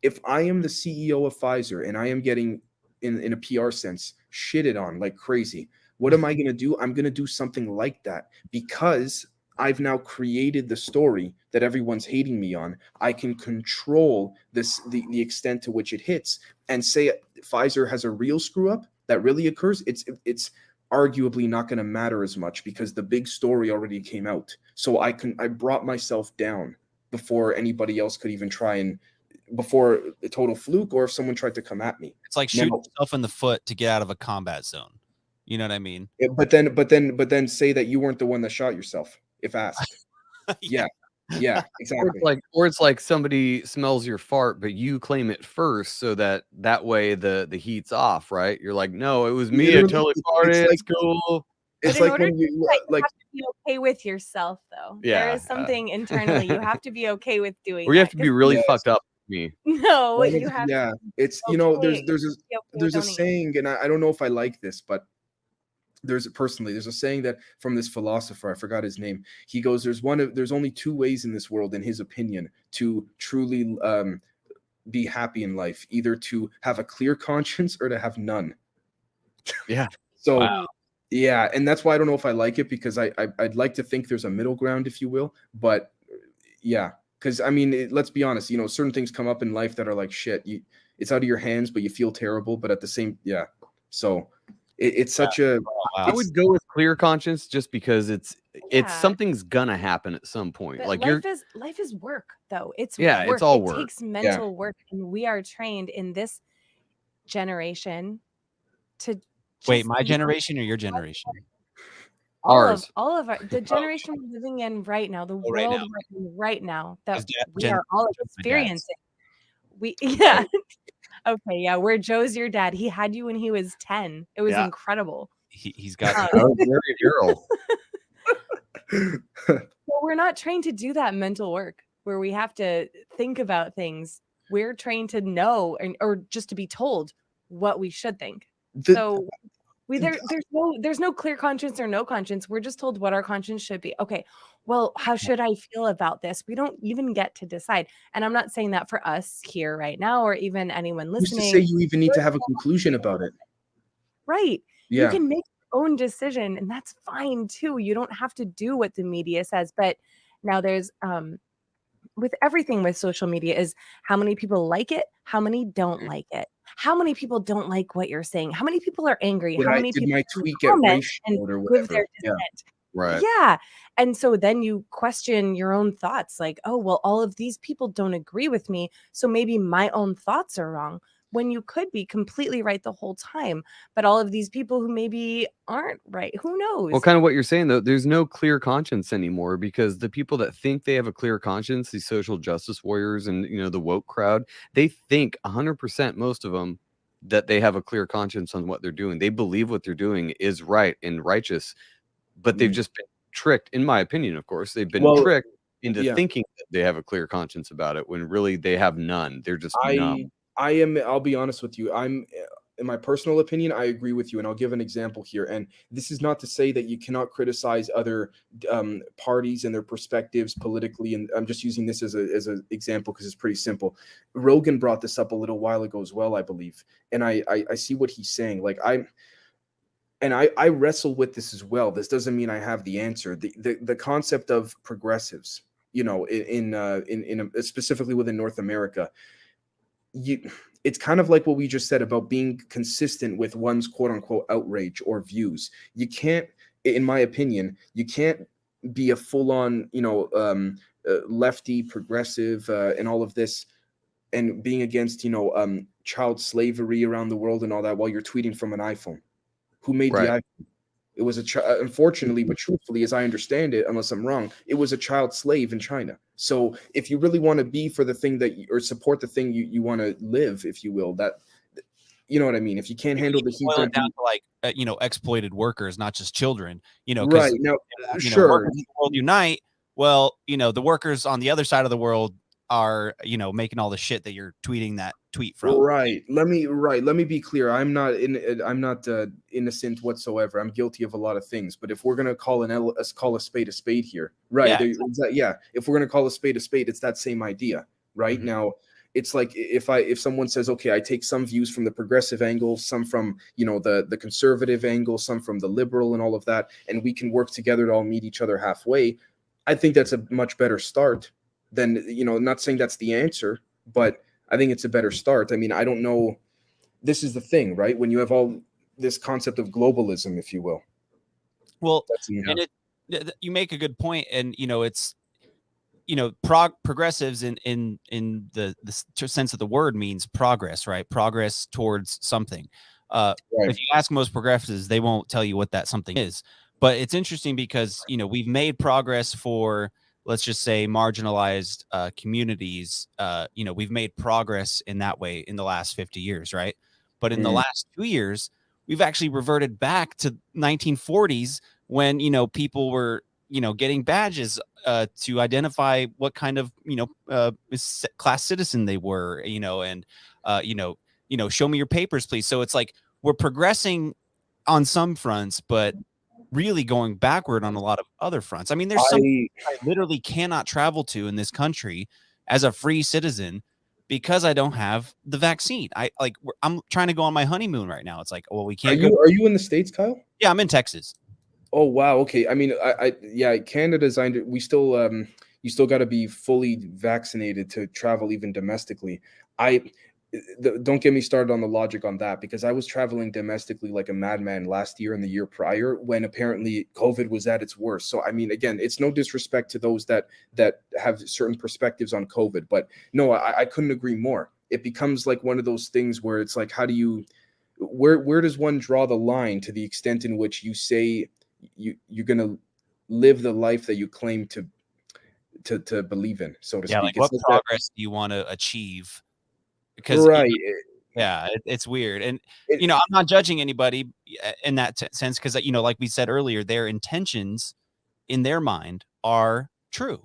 If I am the CEO of Pfizer and I am getting, in a PR sense, shitted on like crazy, what am I going to do? I'm going to do something like that because I've now created the story that everyone's hating me on. I can control the extent to which it hits, and say Pfizer has a real screw up that really occurs. It's arguably not going to matter as much because the big story already came out. So I brought myself down before anybody else could even try, and before a total fluke, or if someone tried to come at me. It's like shooting yourself in the foot to get out of a combat zone. You know what I mean? But then say that you weren't the one that shot yourself if asked. Yeah, exactly. Or it's like somebody smells your fart, but you claim it first, so that way the heat's off, right? You're like, no, it was me. I Literally, totally it's farted. like- It's cool. But It's in like order when to you do that, you like have to be okay with yourself, though. Yeah, There is something internally you have to be okay with doing. Or you have that, to be 'cause really Yes. fucked up with me. no, Well, you have yeah, to it's be there's okay with a owning it. saying, and I don't know if I like this, but there's a saying that from this philosopher, I forgot his name. He goes, there's only two ways in this world, in his opinion, to truly be happy in life, either to have a clear conscience or to have none. Yeah. So Wow. yeah, and that's why I don't know if I like it, because I'd like to think there's a middle ground, if you will, but yeah, because I mean, let's be honest, certain things come up in life that are like shit. It's out of your hands, but you feel terrible. But at the same, yeah. So it's such a. I would go with clear conscience just because it's Yeah. something's gonna happen at some point. But Like life is work, though. It's Yeah, work. it's all it work. takes mental work, and we are trained in this generation to Wait, just my know generation or your generation? Ours. all of the generation we're living in right now, the right world now. we're in right now, that 'Cause we Gen- are all Gen's my dad's. experiencing. Yeah. Okay, yeah, where Joe's your dad. He had you when he was 10. It was Yeah. incredible. He's got Um, I was very girl. Well, we're not trained to do that mental work where we have to think about things. We're trained to know or just to be told what we should think. So there's no clear conscience or no conscience. We're just told what our conscience should be. Okay, well, how should I feel about this? We don't even get to decide. And I'm not saying that for us here right now, or even anyone Who's to listening. say you even need to have a conclusion about it? Right. Yeah. You can make your own decision, and that's fine too. You don't have to do what the media says. But now there's with everything with social media is how many people like it, how many don't like it. how many people don't like what you're saying? How many people are angry? Did How I many did people my can tweet get comment and ratioed or give their whatever? Yeah. dissent? Right. Yeah. And so then you question your own thoughts like, oh, well, all of these people don't agree with me. So maybe my own thoughts are wrong when you could be completely right the whole time. But all of these people who maybe aren't right, who knows? Well, kind of what you're saying, though, there's no clear conscience anymore because the people that think they have a clear conscience, these social justice warriors and, the woke crowd, they think 100%, most of them, that they have a clear conscience on what they're doing. They believe what they're doing is right and righteous, but they've just been tricked, in my opinion, of course, they've been Well, tricked into yeah. thinking that they have a clear conscience about it when really they have none. They're just numb. I'll be honest with you. In my personal opinion, I agree with you, and I'll give an example here. And this is not to say that you cannot criticize other parties and their perspectives politically. And I'm just using this as an example because it's pretty simple. Rogan brought this up a little while ago as well, I believe, and I see what he's saying. Like I wrestle with this as well. This doesn't mean I have the answer. The concept of progressives, in specifically within North America. It's kind of like what we just said about being consistent with one's quote unquote outrage or views. You can't, in my opinion, you can't be a full on, lefty progressive and all of this and being against, child slavery around the world and all that while you're tweeting from an iPhone. Who made the Right. iPhone? It was unfortunately, but truthfully, as I understand it, unless I'm wrong, it was a child slave in China. So if you really want to be for the thing or support the thing you want to live, if you will, that, you know what I mean? If you can't handle the heat, boil don't it down be to like exploited workers, not just children. right now. Sure, workers in the world unite. Well, the workers on the other side of the world are making all the shit that you're tweeting that tweet from. right. Let me be clear. I'm not innocent whatsoever. I'm guilty of a lot of things. But if we're gonna call a spade a spade here, right? Yeah, If we're gonna call a spade, it's that same idea, right? Mm-hmm. Now, it's like if someone says, okay, I take some views from the progressive angle, some from the conservative angle, some from the liberal and all of that, and we can work together to all meet each other halfway. I think that's a much better start than not saying that's the answer, but I think it's a better start. I mean, I don't know. This is the thing, right? When you have all this concept of globalism, if you will. Well, and you make a good point, and it's progressives in the sense of the word means progress, right? Progress towards something. Right. If you ask most progressives, they won't tell you what that something is. But it's interesting because we've made progress for, let's just say, marginalized communities. We've made progress in that way in the last 50 years, right? But in the last 2 years, we've actually reverted back to 1940s when people were getting badges to identify what kind of class citizen they were, and show me your papers, please. So it's like we're progressing on some fronts, but really going backward on a lot of other fronts. I mean, there's some I literally cannot travel to in this country as a free citizen because I don't have the vaccine. I'm trying to go on my honeymoon right now. It's like, well, we can't Are you in the States, Kyle? Yeah, I'm in Texas. Oh wow, okay. I mean, Canada's we still you still got to be fully vaccinated to travel even domestically. Don't get me started on the logic on that because I was traveling domestically like a madman last year and the year prior when apparently COVID was at its worst. So I mean, again, it's no disrespect to those that have certain perspectives on COVID, but no, I couldn't agree more. It becomes like one of those things where it's like, how do you, where does one draw the line to the extent in which you say you're gonna live the life that you claim to believe in, so to speak? Like what progress do you want to achieve? Because it's weird, and I'm not judging anybody in that sense because like we said earlier, their intentions in their mind are true.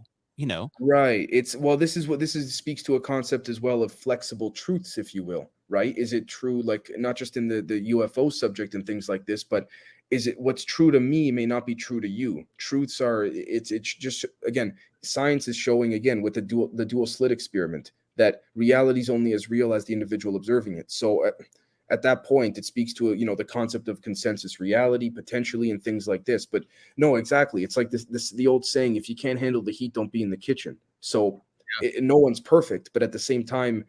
Right. This speaks to a concept as well of flexible truths, if you will. Right? Is it true? Like not just in the UFO subject and things like this, but is it what's true to me may not be true to you? Truths are. It's just again, science is showing again with the dual slit experiment that reality is only as real as the individual observing it. So at that point, it speaks to the concept of consensus reality potentially and things like this. But no, exactly, it's like this the old saying: if you can't handle the heat, don't be in the kitchen. So no one's perfect, but at the same time,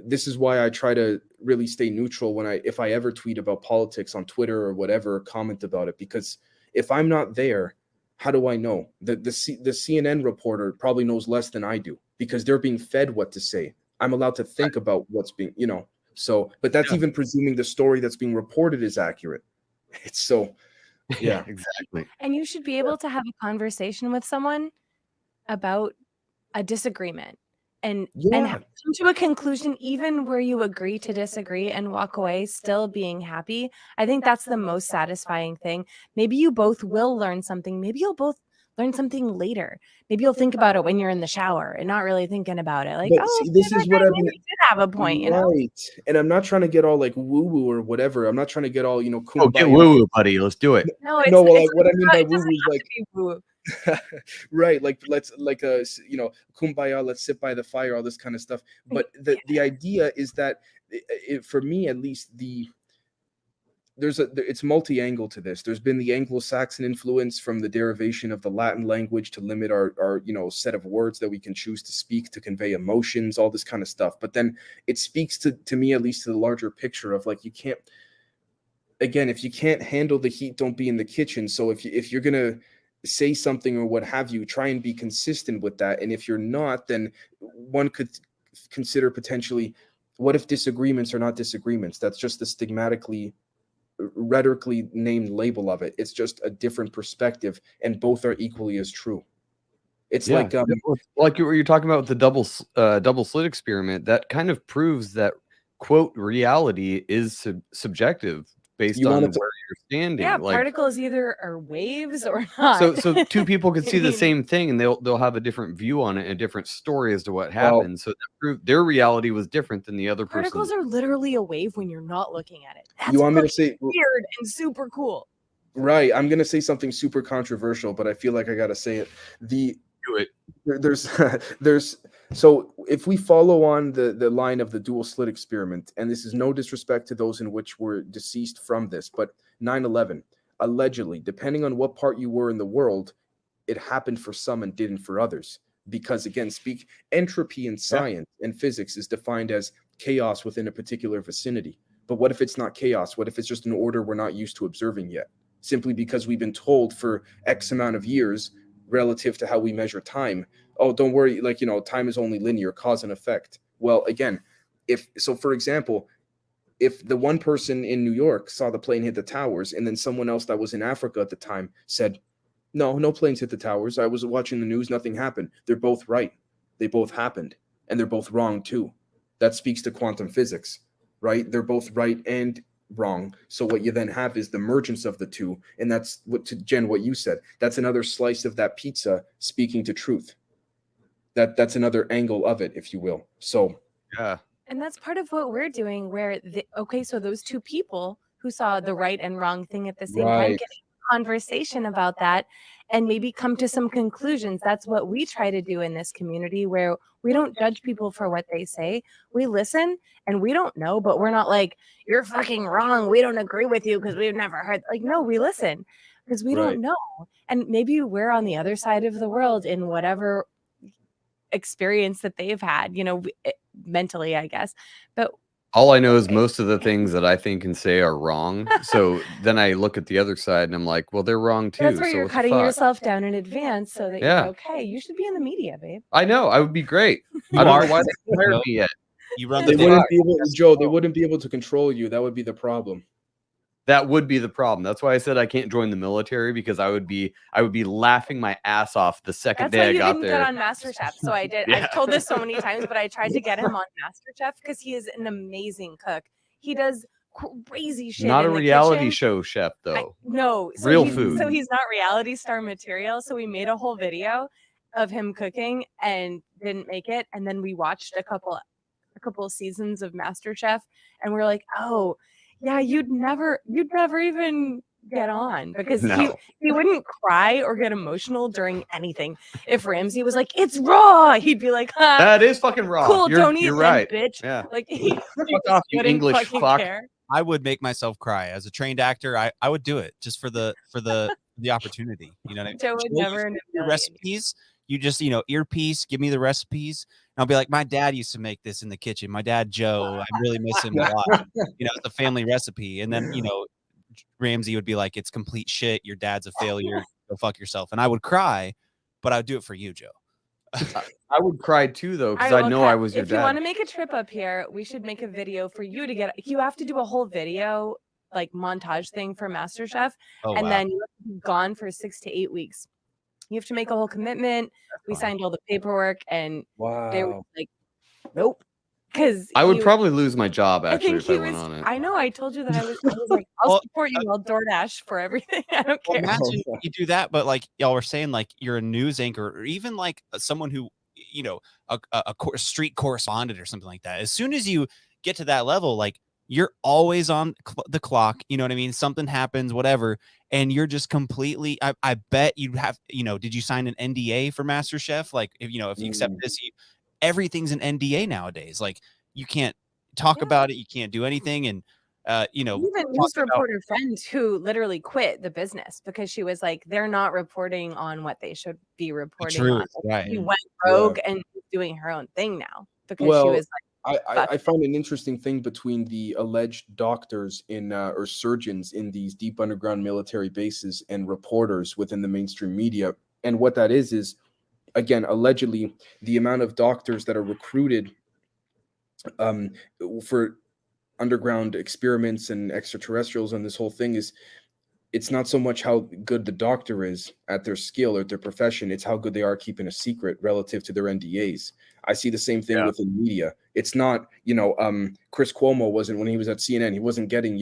this is why I try to really stay neutral if I ever tweet about politics on Twitter or whatever, or comment about it, because if I'm not there, how do I know? The CNN reporter probably knows less than I do because they're being fed what to say. I'm allowed to think about what's being, so, but that's even presuming the story that's being reported is accurate. It's so, yeah. Exactly. And you should be able to have a conversation with someone about a disagreement and Yeah. come to a conclusion, even where you agree to disagree, and walk away still being happy. I think that's the most satisfying thing. Maybe you both will learn something. Maybe you'll both learn something later. Maybe you'll think about it when you're in the shower and not really thinking about it. Like, But oh, see, this is what I've been maybe did have a point, you know? right. And I'm not trying to get all like woo woo or whatever. I'm not trying to get all, Oh, kumbaya. get woo woo, buddy. Let's do it. No, it's, No, well, it's what I mean by it woo doesn't woo is have like, to be woo. right, like let's kumbaya, let's sit by the fire, all this kind of stuff. But the idea is that for me at least, it's multi-angle to this. There's been the Anglo-Saxon influence from the derivation of the Latin language to limit our set of words that we can choose to speak to convey emotions, all this kind of stuff. But then it speaks to me at least to the larger picture of like, if you can't handle the heat, don't be in the kitchen. So if you're gonna say something or what have you, try and be consistent with that. And if you're not, then one could consider potentially, what if disagreements are not disagreements? That's just the rhetorically named label of it. It's just a different perspective, and both are equally as true. It's like you're talking about with the double slit experiment. That kind of proves that, quote, reality is subjective based on where you're standing. Yeah, like, particles either are waves or not. So two people can see I the mean, same thing, and they'll have a different view on it, and a different story as to what happened. So that proved their reality was different than the other particles person's. are literally a wave when you're not looking at it. That's You want me to fucking say weird and super cool. right? I'm gonna say something super controversial, but I feel like I gotta say it. Do it. There's so if we follow on the line of the dual slit experiment, and this is no disrespect to those in which were deceased from this, but 9/11 allegedly, depending on what part you were in the world, it happened for some and didn't for others. Because again, entropy in science and physics is defined as chaos within a particular vicinity. But what if it's not chaos? What if it's just an order we're not used to observing yet? Simply because we've been told for X amount of years relative to how we measure time, oh, don't worry, time is only linear, cause and effect. Well, again, for example, if the one person in New York saw the plane hit the towers, and then someone else that was in Africa at the time said, no planes hit the towers, I was watching the news, nothing happened. They're both right. They both happened, and they're both wrong too. That speaks to quantum physics, right? They're both right and wrong. So what you then have is the mergence of the two, and that's what you said. That's another slice of that pizza speaking to truth. That's another angle of it, if you will. So yeah. And that's part of what we're doing, where so those two people who saw the right and wrong thing at the same time, get a conversation about that and maybe come to some conclusions. That's what we try to do in this community, where we don't judge people for what they say. We listen, and we don't know, but we're not like, you're fucking wrong, we don't agree with you because we've never heard. Like, no, we listen because we don't know. And maybe we're on the other side of the world in whatever experience that they've had, mentally, I guess. But all I know is most of the things that I think and say are wrong. So then I look at the other side and I'm like, well, they're wrong too. That's where so you're cutting yourself down in advance so that you're okay. You should be in the media, babe. I know. I would be great. I don't know why they hired me yet. You run they wouldn't be able, Joe. They wouldn't be able to control you. That would be the problem. That would be the problem. That's why I said I can't join the military, because I would be laughing my ass off the second day I got there. That's why you didn't get on MasterChef. So I did. Yeah. I've told this so many times, but I tried to get him on MasterChef because he is an amazing cook. He does crazy shit. Not in a the reality kitchen. show chef, though. No, so real food. So he's not reality star material. So we made a whole video of him cooking and didn't make it, and then we watched a couple seasons of MasterChef, and we're like, oh. Yeah, you'd never even get on, because he wouldn't cry or get emotional during anything. If Ramsey was like, "It's raw," he'd be like, "That is fucking raw." Cool, don't eat, you're right, bitch. Yeah, like he fuck off, you English fuck. Care. I would make myself cry as a trained actor. I would do it just for the opportunity. You know what I mean? Joe would never. Your recipes. You just earpiece. Give me the recipes. I'll be like, my dad used to make this in the kitchen. My dad, Joe, I really miss him a lot. It's a family recipe. And then, Ramsey would be like, it's complete shit. Your dad's a failure. Go fuck yourself. And I would cry, but I'd do it for you, Joe. I would cry too, though, because All right, I know Kat, I was your if you want dad. to make a trip up here, we should make a video for you to get. You have to do a whole video, like montage thing for MasterChef, Oh, and wow. then you have to be gone for 6 to 8 weeks. You have to make a whole commitment. We fine. signed all the paperwork, and they were Wow. like, "Nope," because I would probably lose my job I actually think if he I went was. on it. I know. I told you that I was like, I'll Well, support you. I'll DoorDash for everything. I don't Well, care. imagine you do that, but like y'all were saying, like you're a news anchor or even like someone who, a street correspondent or something like that. As soon as you get to that level, like you're always on the clock. You know what I mean? Something happens, whatever, and you're just completely. I bet you'd have. Did you sign an NDA for MasterChef? Like if you accept this, everything's an NDA nowadays. Like you can't talk about it, you can't do anything, and Even news reporter friends who literally quit the business because she was like, they're not reporting on what they should be reporting on. Right? She went rogue and was doing her own thing now because she was like, I found an interesting thing between the alleged doctors in or surgeons in these deep underground military bases and reporters within the mainstream media. And what that is again, allegedly, the amount of doctors that are recruited for underground experiments and extraterrestrials and this whole thing it's not so much how good the doctor is at their skill or their profession, it's how good they are keeping a secret relative to their NDAs. I see the same thing within media. It's not, Chris Cuomo wasn't, when he was at CNN, he wasn't getting,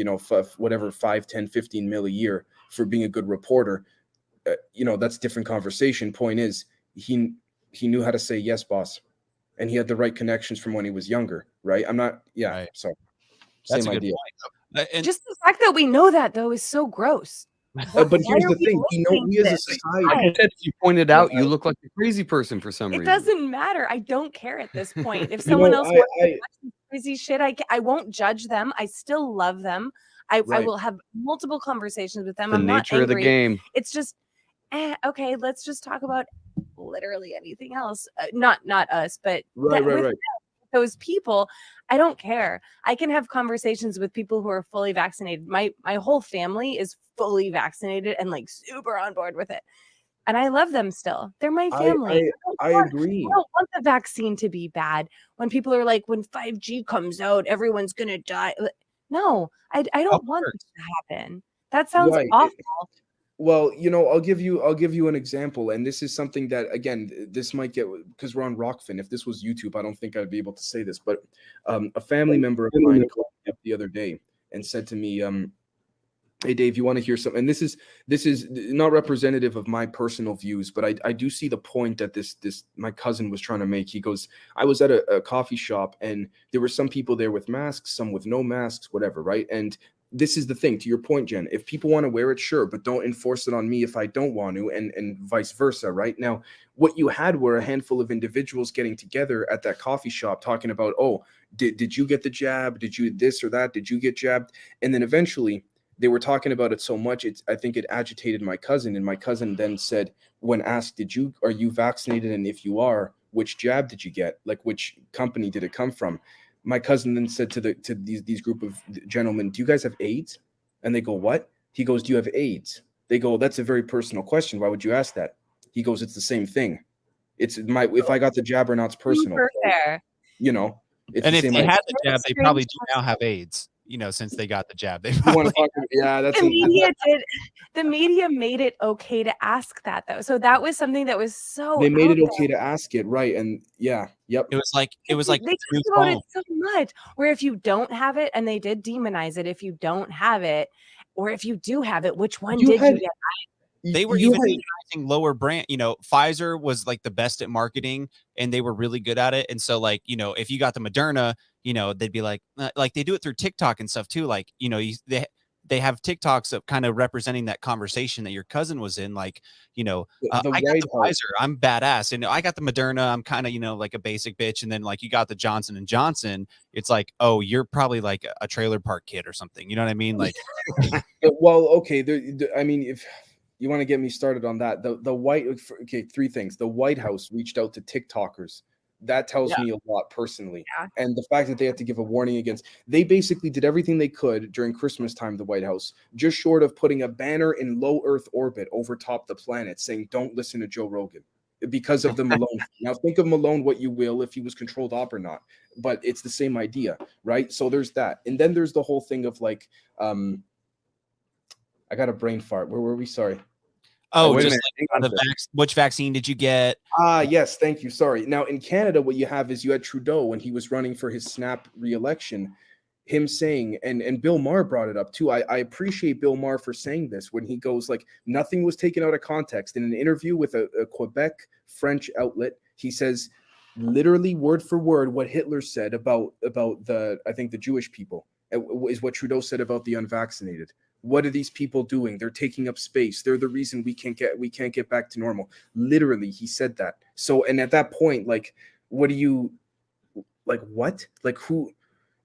whatever, 5, 10, 15 mil a year for being a good reporter. That's a different conversation. Point is, he knew how to say, yes, boss. And he had the right connections from when he was younger, right? Right. So That's same a good idea. point. And just the fact that we know that though is so gross. But Why here's are the we thing, listening we to as a this? society, Like I said, if you pointed out, you look like a crazy person for some It reason. doesn't matter. I don't care at this point. If someone else wants to watch this crazy shit, I won't judge them. I still love them. I will have multiple conversations with them. The I'm not nature of the angry. game. It's just, okay, let's just talk about literally anything else. Not us, but with those people, I don't care. I can have conversations with people who are fully vaccinated. My whole family is fully vaccinated and like super on board with it. And I love them still. They're my family. I agree. I don't want the vaccine to be bad. When people are like, when 5G comes out, everyone's gonna die. No, I don't want this to happen. That sounds awful. Well, I'll give you an example, and this is something that, again, this might get, because we're on Rokfin. If this was YouTube, I don't think I'd be able to say this, but a family member of mine called me up the other day and said to me, hey Dave, you want to hear something? And this is not representative of my personal views, but I do see the point that this my cousin was trying to make. He goes, I was at a coffee shop and there were some people there with masks, some with no masks, whatever, right? And this is the thing, to your point, Jen. If people want to wear it, sure, but don't enforce it on me if I don't want to, and vice versa, right? Now, what you had were a handful of individuals getting together at that coffee shop talking about, oh, did you get the jab? Did you this or that? Did you get jabbed? And then eventually they were talking about it so much, I think it agitated my cousin. And my cousin then said, when asked, are you vaccinated? And if you are, which jab did you get? Like, which company did it come from? My cousin then said to these group of gentlemen, do you guys have AIDS? And they go, what? He goes, do you have AIDS? They go, that's a very personal question. Why would you ask that? He goes, it's the same thing. If I got the jab or not, it's personal. Fair. It's and the if same they idea. had the jab, they probably do now have AIDS. Since they got the jab, they You want probably. to talk, yeah, that's the media made it okay to ask that though. So that was something that was so they made out it okay to ask it, right? And yep. It was like they talked about it so much. Where if you don't have it, and they did demonize it, if you don't have it, or if you do have it, which one did you get? They were even demonizing lower brand. Pfizer was like the best at marketing, and they were really good at it. And so, like, if you got the Moderna, they'd be like they do it through TikTok and stuff too. Like, they have TikToks of kind of representing that conversation that your cousin was in. Like, I got the Pfizer, I'm badass, and I got the Moderna, I'm kind of like a basic bitch. And then like you got the Johnson and Johnson, it's like, oh, you're probably like a trailer park kid or something. You know what I mean? Like, well, okay. I mean, if you want to get me started on that, three things. The White House reached out to TikTokers That tells Yeah. me a lot personally. Yeah. And the fact that they had to give a warning against, they basically did everything they could during Christmas time, the White House, just short of putting a banner in low Earth orbit over top the planet saying, don't listen to Joe Rogan because of the Malone. Now think of Malone what you will, if he was controlled op or not, but it's the same idea, right? So there's that. And then there's the whole thing of like, I got a brain fart. Where were we? Sorry. Oh, wait a just minute. like Hang on the a second. which vaccine did you get? Yes, thank you. Sorry. Now in Canada, what you have is you had Trudeau when he was running for his snap re-election, him saying, and Bill Maher brought it up too. I appreciate Bill Maher for saying this when he goes like, nothing was taken out of context. In an interview with a Quebec French outlet, he says literally word for word what Hitler said about the, I think, the Jewish people is what Trudeau said about the unvaccinated. What are these people doing? They're taking up space. They're the reason we can't get back to normal. Literally, he said that. So, and at that point, like, what do you, like, what? Like, who?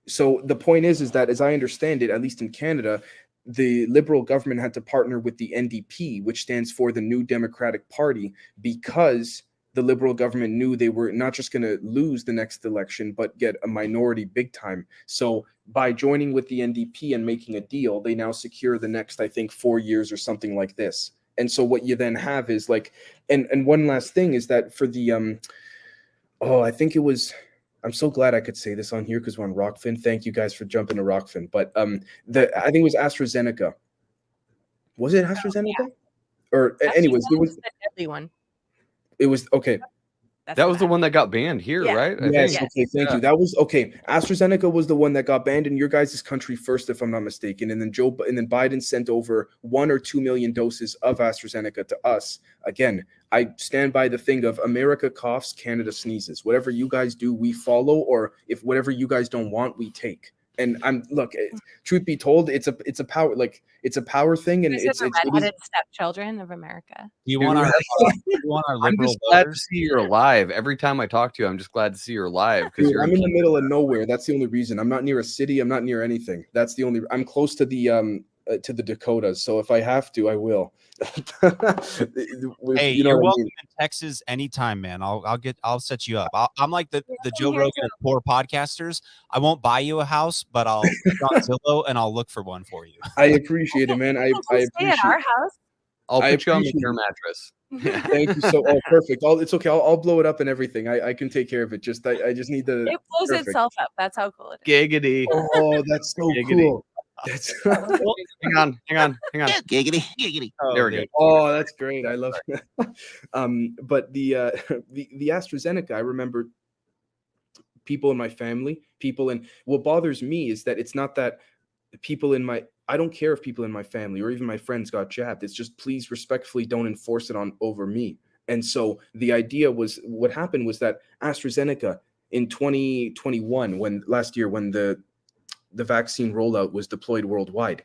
So the point is that, as I understand it, at least in Canada, the Liberal government had to partner with the NDP, which stands for the New Democratic Party, because the Liberal government knew they were not just going to lose the next election, but get a minority big time. So by joining with the NDP and making a deal, they now secure the next, I think, 4 years or something like this. And so what you then have is like, and one last thing is that for the, I think it was, I'm so glad I could say this on here because we're on Rokfin. Thank you guys for jumping to Rokfin. But I think it was AstraZeneca. Was it AstraZeneca? Yeah. Or anyways, it was the deadly one. it was okay. That's That was the bad one that got banned here, Yeah. right? I Yes, think. okay, thank Yeah. you. That was okay. AstraZeneca was the one that got banned in your guys' country first, if I'm not mistaken. And then Biden sent over 1 or 2 million doses of AstraZeneca to us. Again, I stand by the thing of America coughs, Canada sneezes. Whatever you guys do, we follow, or if whatever you guys don't want, we take. And truth be told, it's a power, like it's a power thing, and These are it the is. redheaded stepchildren of America. You want our I'm liberal just glad to voters? see you're alive. Every time I talk to you, I'm just glad to see you're alive because Dude, you're I'm in the middle of nowhere. That's the only reason. I'm not near a city. I'm not near anything. That's the only. I'm close to the Dakotas. So if I have to, I will. Hey, you know you're what I welcome mean? in Texas anytime, man. I'll set you up. I'm like the Joe here Rogan of poor podcasters. I won't buy you a house, but I'll go on Zillow and I'll look for one for you. I appreciate it, man. I You can stay at appreciate. our house. I'll I put you on the appreciate air it. mattress. Thank you so. Oh, perfect. It's okay. I'll blow it up and everything. I can take care of it. Just I just need the. It blows Perfect. itself up. That's how cool it is. Giggity. Oh, that's so Giggity. cool. That's. Hang on. Giggity. There we go. Oh, that's great. I love it. But the AstraZeneca, I remember people in my family, what bothers me is that it's not that I don't care if people in my family or even my friends got jabbed. It's just, please respectfully don't enforce it over me. And so the idea was, what happened was that AstraZeneca in 2021, last year, when the vaccine rollout was deployed worldwide,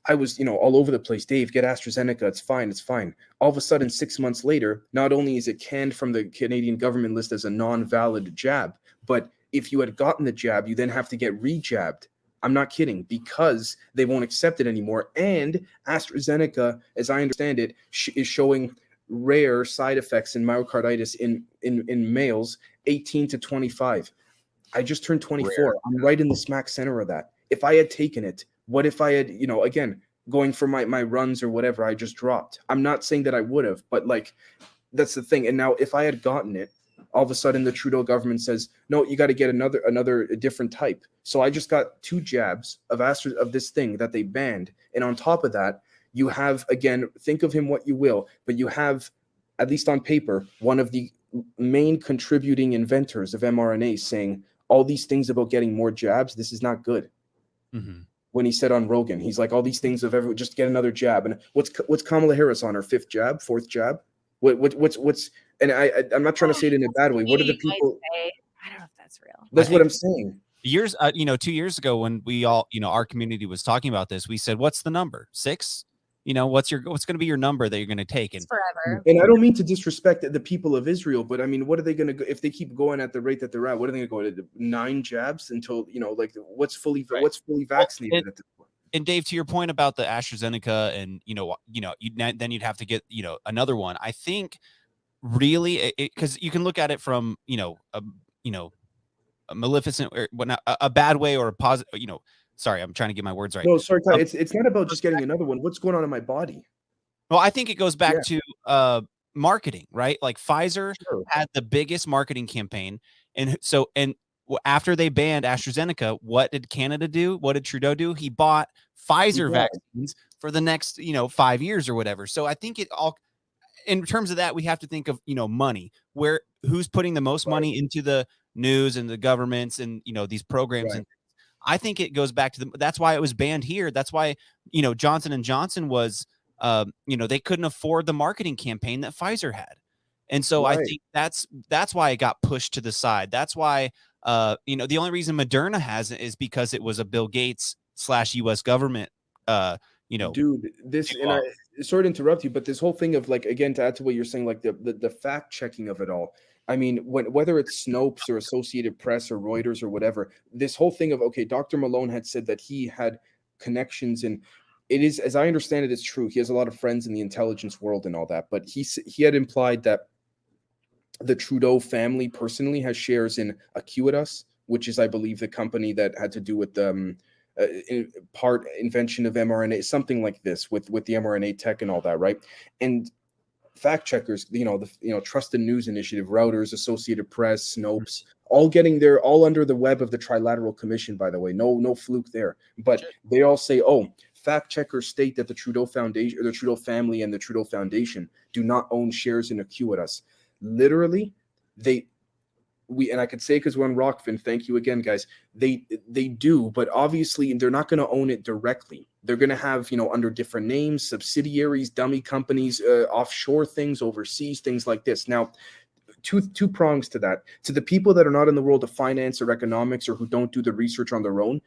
I was, all over the place. Dave, get AstraZeneca. It's fine. It's fine. All of a sudden, 6 months later, not only is it canned from the Canadian government list as a non-valid jab, but if you had gotten the jab, you then have to get re-jabbed. I'm not kidding, because they won't accept it anymore. And AstraZeneca, as I understand it, is showing rare side effects in myocarditis in males 18 to 25. I just turned 24. Rare. I'm right in the smack center of that. If I had taken it, what if I had, again, going for my runs or whatever, I just dropped. I'm not saying that I would have, but like, that's the thing. And now if I had gotten it, all of a sudden the Trudeau government says, no, you got to get a different type. So I just got 2 jabs of this thing that they banned. And on top of that, you have, again, think of him what you will, but you have, at least on paper, one of the main contributing inventors of mRNA saying all these things about getting more jabs. This is not good. Mm-hmm. When he said on Rogan, he's like, all these things of everyone, just get another jab. And what's Kamala Harris on her 5th jab, 4th jab? What's and I'm not trying to say it in a bad way. What are the people? I don't know if that's real. That's what I'm saying. 2 years ago, when we all, our community was talking about this, we said, what's the number? 6? What's going to be your number that you're going to take? And it's forever. And I don't mean to disrespect the people of Israel, but I mean, what are they going to go if they keep going at the rate that they're at? What are they going to go to 9 jabs until like what's fully vaccinated at this point? And Dave, to your point about the AstraZeneca, and then you'd have to get another one. I think really, because you can look at it from a maleficent or whatnot, a bad way or a positive, sorry, I'm trying to get my words right. No, sorry, Ty, it's not about just getting another one. What's going on in my body? Well, I think it goes back Yeah. to marketing, right? Like Pfizer Sure. had the biggest marketing campaign. And after they banned AstraZeneca, what did Canada do? What did Trudeau do? He bought Pfizer Yeah. vaccines for the next, 5 years or whatever. So I think it all, in terms of that, we have to think of, money, who's putting the most money into the news and the governments and, these programs. Right. And I think it goes back to that's why it was banned here. That's why, Johnson and Johnson was, they couldn't afford the marketing campaign that Pfizer had. And so I think that's why it got pushed to the side. That's why, the only reason Moderna hasn't is because it was a Bill Gates / US government, Dude, this, and I sorry to interrupt you, but this whole thing of, like, again, to add to what you're saying, like the fact checking of it all. I mean, whether it's Snopes or Associated Press or Reuters or whatever, this whole thing of, okay, Dr. Malone had said that he had connections, and it is, as I understand it, it's true. He has a lot of friends in the intelligence world and all that, but he had implied that the Trudeau family personally has shares in Acuitas, which is, I believe, the company that had to do with part invention of mRNA, something like this, with the mRNA tech and all that, right? And fact checkers, Trusted News Initiative, Reuters, Associated Press, Snopes, all under the web of the Trilateral Commission, by the way. No fluke there. But they all say, fact checkers state that the Trudeau Foundation, or the Trudeau family and the Trudeau Foundation do not own shares in Acuitas. Literally, and I could say, because we're on Rokfin, thank you again, guys. They do, but obviously they're not going to own it directly. They're going to have, under different names, subsidiaries, dummy companies, offshore things, overseas, things like this. Now, two prongs to that. To the people that are not in the world of finance or economics, or who don't do the research on their own,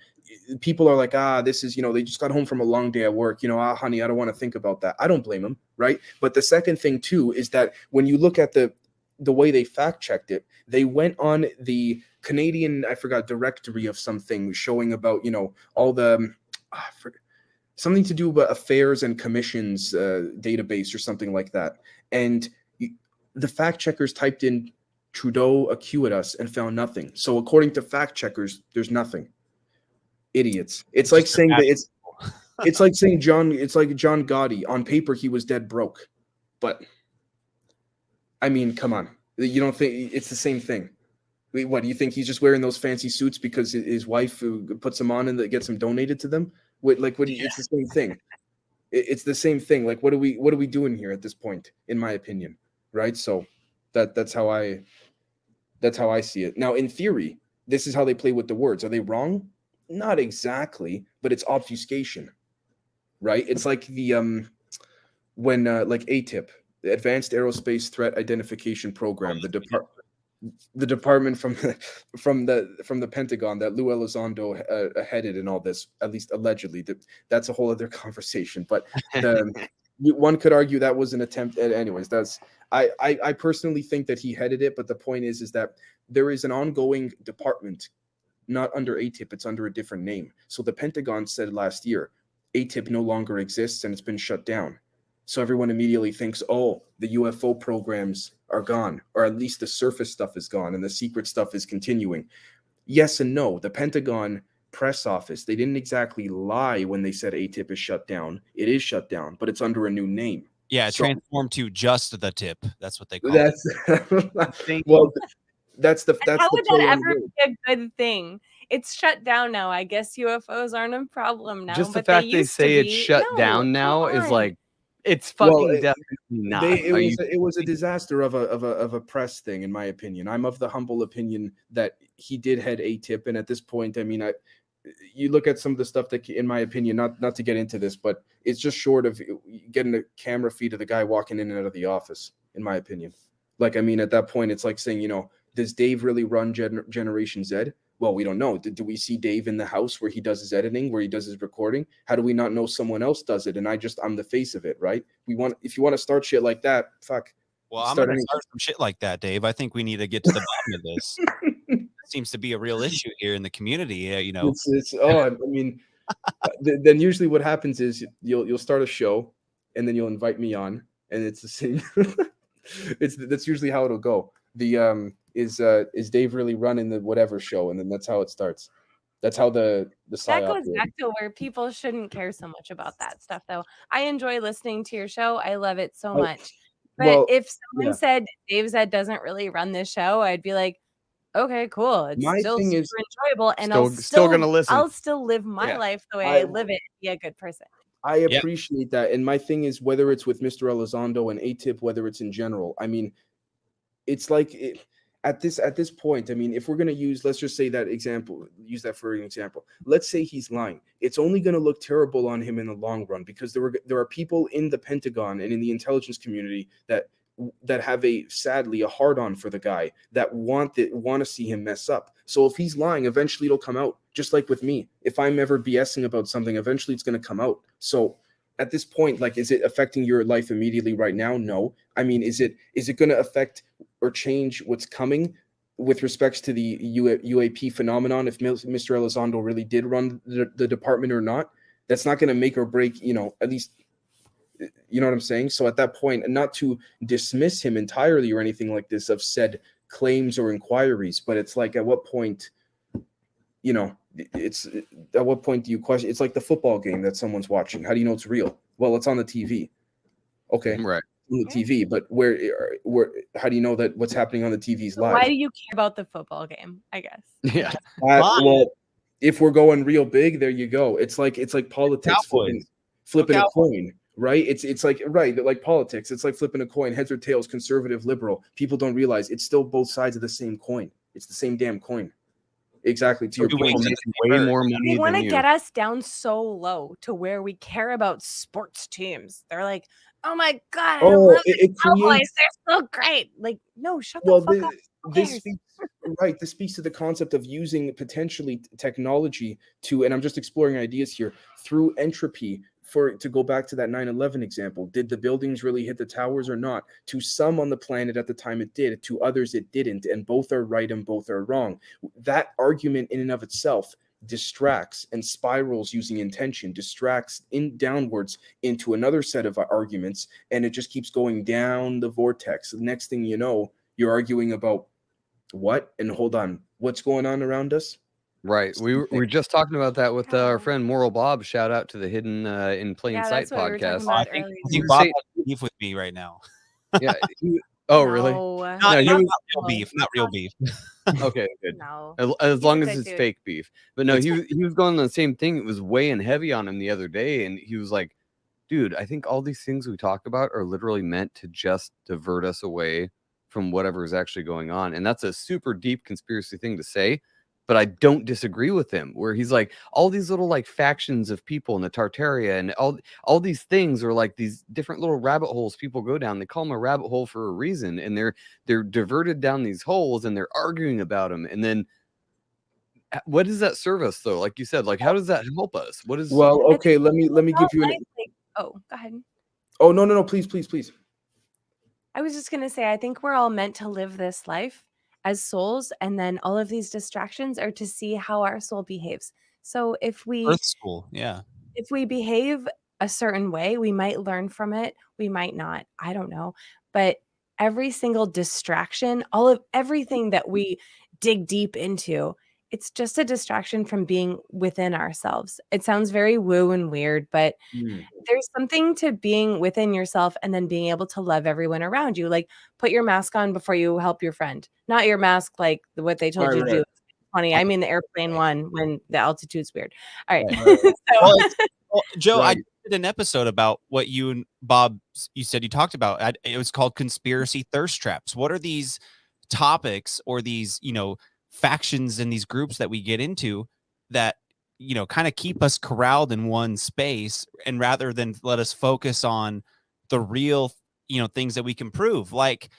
people are like, this is, they just got home from a long day at work. Honey, I don't want to think about that. I don't blame them, right? But the second thing too is that when you look at the way they fact checked it, they went on the Canadian, I forgot, directory of something showing about, all the something to do with affairs and commissions database or something like that. And the fact checkers typed in Trudeau Acuitas and found nothing. So according to fact checkers, there's nothing. Idiots. It's like saying that it's like saying John Gotti. On paper, he was dead broke. But I mean, come on. You don't think it's the same thing? What, do you think he's just wearing those fancy suits because his wife puts them on and gets them donated to them? It's the same thing. It's the same thing. Like, what are we doing here at this point, in my opinion, right? So that's how I see it. Now, in theory, this is how they play with the words. Are they wrong? Not exactly, but it's obfuscation, right? It's like the when like ATIP, the Advanced Aerospace Threat Identification Program, the department from the Pentagon that Lou Elizondo headed, and all this, at least allegedly. That's a whole other conversation. But one could argue that was an attempt. Anyways, I personally think that he headed it. But the point is that there is an ongoing department, not under ATIP, it's under a different name. So the Pentagon said last year, ATIP no longer exists and it's been shut down. So everyone immediately thinks, the UFO programs are gone, or at least the surface stuff is gone and the secret stuff is continuing. Yes and no. The Pentagon press office, they didn't exactly lie when they said ATIP is shut down. It is shut down, but it's under a new name. Yeah, transformed to just the tip. That's what they call it. That's the how would that ever be a good thing? It's shut down now. I guess UFOs aren't a problem now. Just the but fact they say it's shut down now is like, it's fucking definitely not. It was a disaster of a press thing, in my opinion. I'm of the humble opinion that he did head ATIP, and at this point, I mean, you look at some of the stuff that, in my opinion, not to get into this, but it's just short of getting a camera feed of the guy walking in and out of the office, in my opinion. Like, I mean, at that point, it's like saying, does Dave really run Generation Zed? Well, we don't know. Do we see Dave in the house where he does his editing, where he does his recording? How do we not know someone else does it? And I'm the face of it, right? If you want to start shit like that, fuck. Well, I'm going to start some shit like that, Dave. I think we need to get to the bottom of this. It seems to be a real issue here in the community. I mean, then usually what happens is you'll start a show, and then you'll invite me on, and it's the same. That's usually how it'll go. is Dave really running the whatever show? And then that's how it starts. That's how the That psyop goes works. back to where people shouldn't care so much about that stuff, though. I enjoy listening to your show. I love it so much. But well, if someone yeah. said Dave Zed doesn't really run this show, I'd be like, okay, cool. It's My still thing super is enjoyable, and Still gonna listen. I'll still live my Yeah. life the way I I- live it and be a good person. I Yeah. appreciate that. And my thing is, whether it's with Mr. Elizondo and A-Tip, whether it's in general, I mean, it's like at this point, I mean, if we're gonna use, let's just say that example, use that for an example. Let's say he's lying. It's only gonna look terrible on him in the long run, because there are people in the Pentagon and in the intelligence community that have sadly a hard on for the guy, that want to see him mess up. So if he's lying, eventually it'll come out. Just like with me, if I'm ever BSing about something, eventually it's going to come out. So at this point, like, is it affecting your life immediately right now? No. I mean, is it going to affect or change what's coming with respects to the UAP phenomenon? If Mr. Elizondo really did run the department or not, that's not going to make or break, at least, you know what I'm saying? So at that point, and not to dismiss him entirely or anything like this of said claims or inquiries, but it's like, at what point, it's at what point do you question? It's like the football game that someone's watching. How do you know it's real? Well, it's on the TV. Okay. Right. On the TV, but where how do you know that what's happening on the TV is live? Why do you care about the football game? I guess. Yeah. Well, if we're going real big, there you go. It's like politics, flipping a coin, right? It's like politics. It's like flipping a coin, heads or tails, conservative, liberal. People don't realize it's still both sides of the same coin. It's the same damn coin. Exactly. To your point, Way more money They want than to you. get us down so low to where we care about sports teams. They're like, oh my God, I love the Cowboys. They're so great. Like, no, shut the fuck up. This speaks to the concept of using potentially technology to, and I'm just exploring ideas here, through entropy. To go back to that 9/11 example, did the buildings really hit the towers or not? To some on the planet at the time it did, to others it didn't, and both are right and both are wrong. That argument in and of itself distracts and spirals using intention, distracts downwards into another set of arguments, and it just keeps going down the vortex. The next thing you know, you're arguing about what? And hold on, what's going on around us? Right. We were just talking about that with our friend Moral Bob. Shout out to the Hidden in Plain Sight podcast. I think Bob has beef with me right now. Yeah. Really? Not real beef. Okay, good. No. As long as it's fake beef. But no, he was going on the same thing. It was weighing heavy on him the other day, and he was like, dude, I think all these things we talk about are literally meant to just divert us away from whatever is actually going on. And that's a super deep conspiracy thing to say, but I don't disagree with him, where he's like, all these little like factions of people in the Tartaria and all these things are like these different little rabbit holes people go down. They call them a rabbit hole for a reason, and they're diverted down these holes and they're arguing about them. And then what does that serve us though? Like you said, like how does that help us? What is okay, let me give you an go ahead. Oh, no, please. I was just gonna say, I think we're all meant to live this life as souls, and then all of these distractions are to see how our soul behaves. So if we if we behave a certain way, we might learn from it, we might not, I don't know. But every single distraction, all of everything that we dig deep into, it's just a distraction from being within ourselves. It sounds very woo and weird, but there's something to being within yourself and then being able to love everyone around you. Like, put your mask on before you help your friend. Not your mask like what they told you to do. Funny. I mean the airplane one when the altitude's weird. All right. Joe, I did an episode about what you and Bob, you said you talked about. It was called Conspiracy Thirst Traps. What are these topics or these, factions and these groups that we get into that kind of keep us corralled in one space, and rather than let us focus on the real things that we can prove, like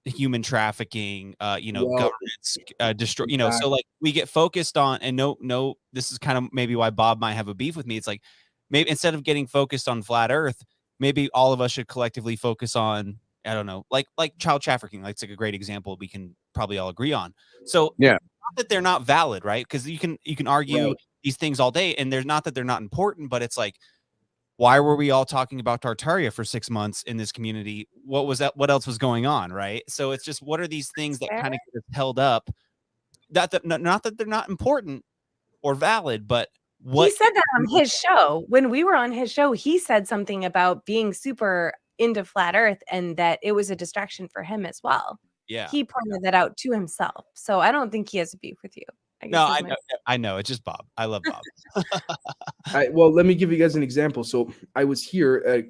human trafficking, governments destroy, so like we get focused on, and no, this is kind of maybe why Bob might have a beef with me. It's like, maybe instead of getting focused on flat earth, maybe all of us should collectively focus on, I don't know, like child trafficking. Like, it's like a great example we can probably all agree on. So yeah, not that they're not valid, right? Because you can argue these things all day, and there's not that they're not important, but it's like, why were we all talking about Tartaria for 6 months in this community? What was that? What else was going on, right? So it's just, what are these things that kind of get us held up? Not that they're not important or valid, but what he said that on his show. When we were on his show, he said something about being super into flat Earth and that it was a distraction for him as well. Yeah, He pointed that out to himself. So I don't think he has a beef with you. no, I know. It's just Bob. I love Bob. Well, let me give you guys an example. So I was here.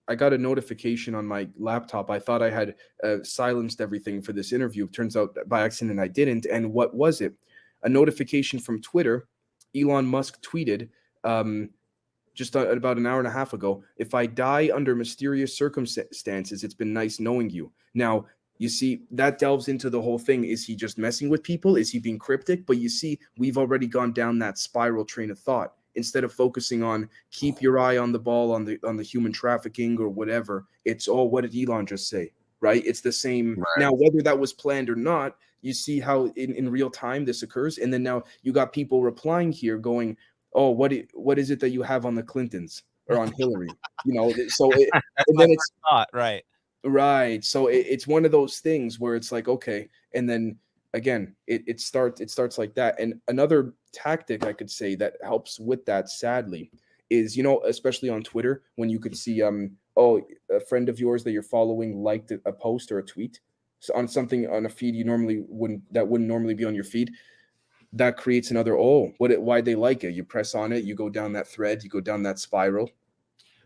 I got a notification on my laptop. I thought I had silenced everything for this interview. Turns out by accident I didn't. And what was it? A notification from Twitter. Elon Musk tweeted just about an hour and a half ago, "If I die under mysterious circumstances, it's been nice knowing you." Now, you see, that delves into the whole thing. Is he just messing with people? Is he being cryptic? But you see, we've already gone down that spiral train of thought. Instead of focusing on keep your eye on the ball on the human trafficking or whatever, it's what did Elon just say? Right? It's the same. Right. Now, whether that was planned or not, you see how in real time this occurs. And then now you got people replying here going, "Oh, what is it that you have on the Clintons or on Hillary?" So and then it's not right. Right. So it's one of those things where it's like, okay. And then again, it starts like that. And another tactic I could say that helps with that, sadly, is, especially on Twitter, when you could see, a friend of yours that you're following liked a post or a tweet on something on a feed that wouldn't normally be on your feed. That creates another, why they like it. You press on it, you go down that thread, you go down that spiral.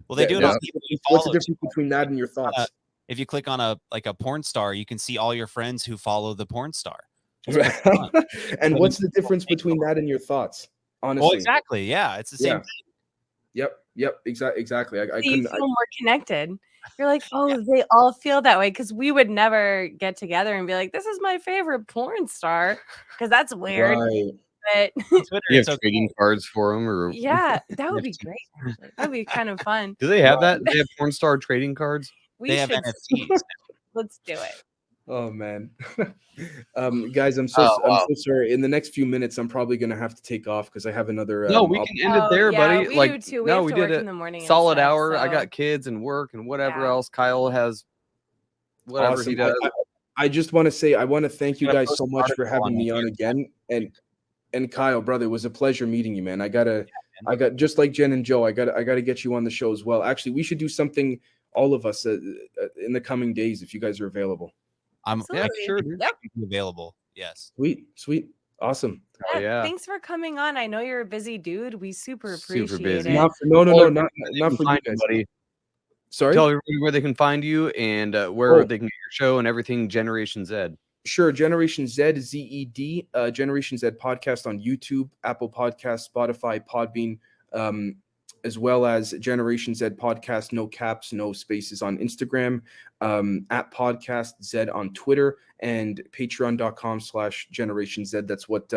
Well, they do it on people you follow. What's the difference between that and your thoughts? If you click on a porn star, you can see all your friends who follow the porn star. And what's the difference between that and your thoughts? Honestly. Well, exactly. Yeah, it's the same thing. Yep. Exactly. I couldn't. You feel more connected. You're like, they all feel that way, because we would never get together and be like, "This is my favorite porn star," because that's weird. Right. But Twitter, you have trading cards for them, or that would be great. Actually, that would be kind of fun. Do they have that? They have porn star trading cards. They have NFTs. Let's do it. Oh man, guys, I'm so sorry. In the next few minutes, I'm probably gonna have to take off because I have another. No, we can end it there, buddy. We do too. We did it in the morning. Solid hour. So. I got kids and work and whatever else. Kyle has whatever he does. I just want to say I want to thank you guys so much for having me on again. And Kyle, brother, it was a pleasure meeting you, man. I got just like Jen and Joe. I gotta get you on the show as well. Actually, we should do something, all of us, in the coming days if you guys are available. I'm sure. Yep. Available. Yes. Sweet. Awesome. Yeah. Thanks for coming on. I know you're a busy dude. We super appreciate it. No, not for you guys. Buddy. Sorry. Tell everybody where they can find you and where they can get your show and everything. Generation Zed. Sure. Generation Zed, ZED. Generation Zed podcast on YouTube, Apple Podcasts, Spotify, Podbean, as well as Generation Zed podcast, no caps, no spaces, on Instagram, at Podcast Zed on Twitter, and patreon.com/Generation Zed. That's what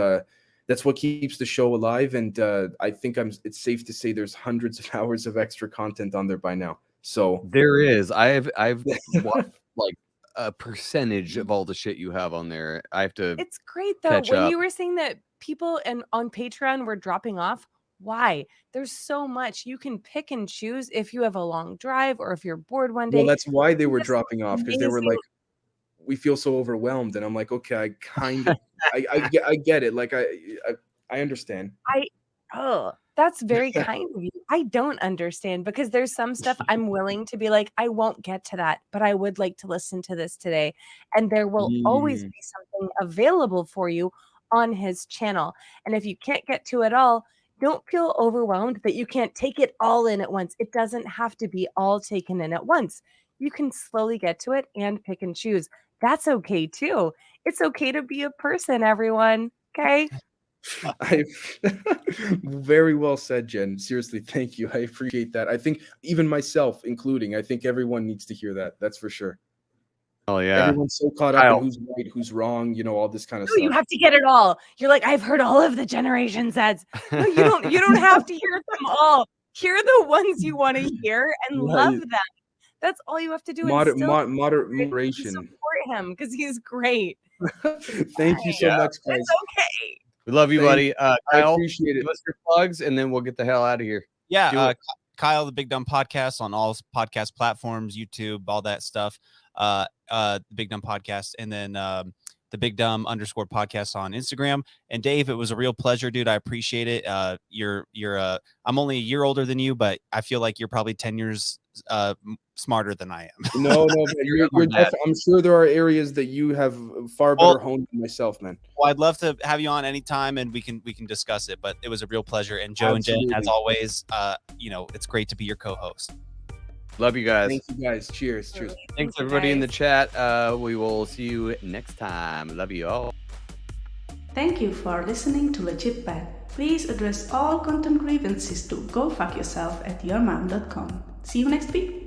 keeps the show alive. And I think it's safe to say there's hundreds of hours of extra content on there by now. So there is. I've watched like a percentage of all the shit you have on there. I have to. It's great though. When you were saying that people on Patreon were dropping off, why? There's so much you can pick and choose if you have a long drive or if you're bored one day. Well, that's why they were dropping off, because they were like, we feel so overwhelmed. And I'm like, okay, I kind of, I get it. Like I understand. That's very kind of you. I don't understand, because there's some stuff I'm willing to be like, I won't get to that, but I would like to listen to this today. And there will always be something available for you on his channel. And if you can't get to it all, don't feel overwhelmed that you can't take it all in at once. It doesn't have to be all taken in at once. You can slowly get to it and pick and choose. That's okay too. It's okay to be a person, everyone. Okay. Very well said, Jen. Seriously, thank you. I appreciate that. I think even myself, including, I think everyone needs to hear that. That's for sure. Oh yeah. Everyone's so caught up in who's right, who's wrong, all this kind of stuff. You have to get it all. You're like, I've heard all of the Generation Zeds. No, you don't have to hear them all. Hear the ones you want to hear and love them. That's all you have to do. Moderation. Support him because he's great. Thank you so much, guys. It's okay. We love you, buddy. Kyle, I appreciate it. Give us your plugs, and then we'll get the hell out of here. Yeah. Kyle, the Big Dumb Podcast on all podcast platforms, YouTube, all that stuff. The Big Dumb Podcast, and then the Big Dumb _ podcast on Instagram. And Dave, it was a real pleasure, dude. I appreciate it. You're I'm only a year older than you, but I feel like you're probably 10 years smarter than I am. No, you're I'm sure there are areas that you have far better honed than myself, man. Well, I'd love to have you on anytime, and we can discuss it. But it was a real pleasure. And Joe Absolutely. and Jen, as always, it's great to be your co-host. Love you guys. Thank you guys. Cheers. Cheers. Thanks everybody in the chat. We will see you next time. Love you all. Thank you for listening to Legit Pet. Please address all content grievances to gofuckyourself@yourmom.com. See you next week.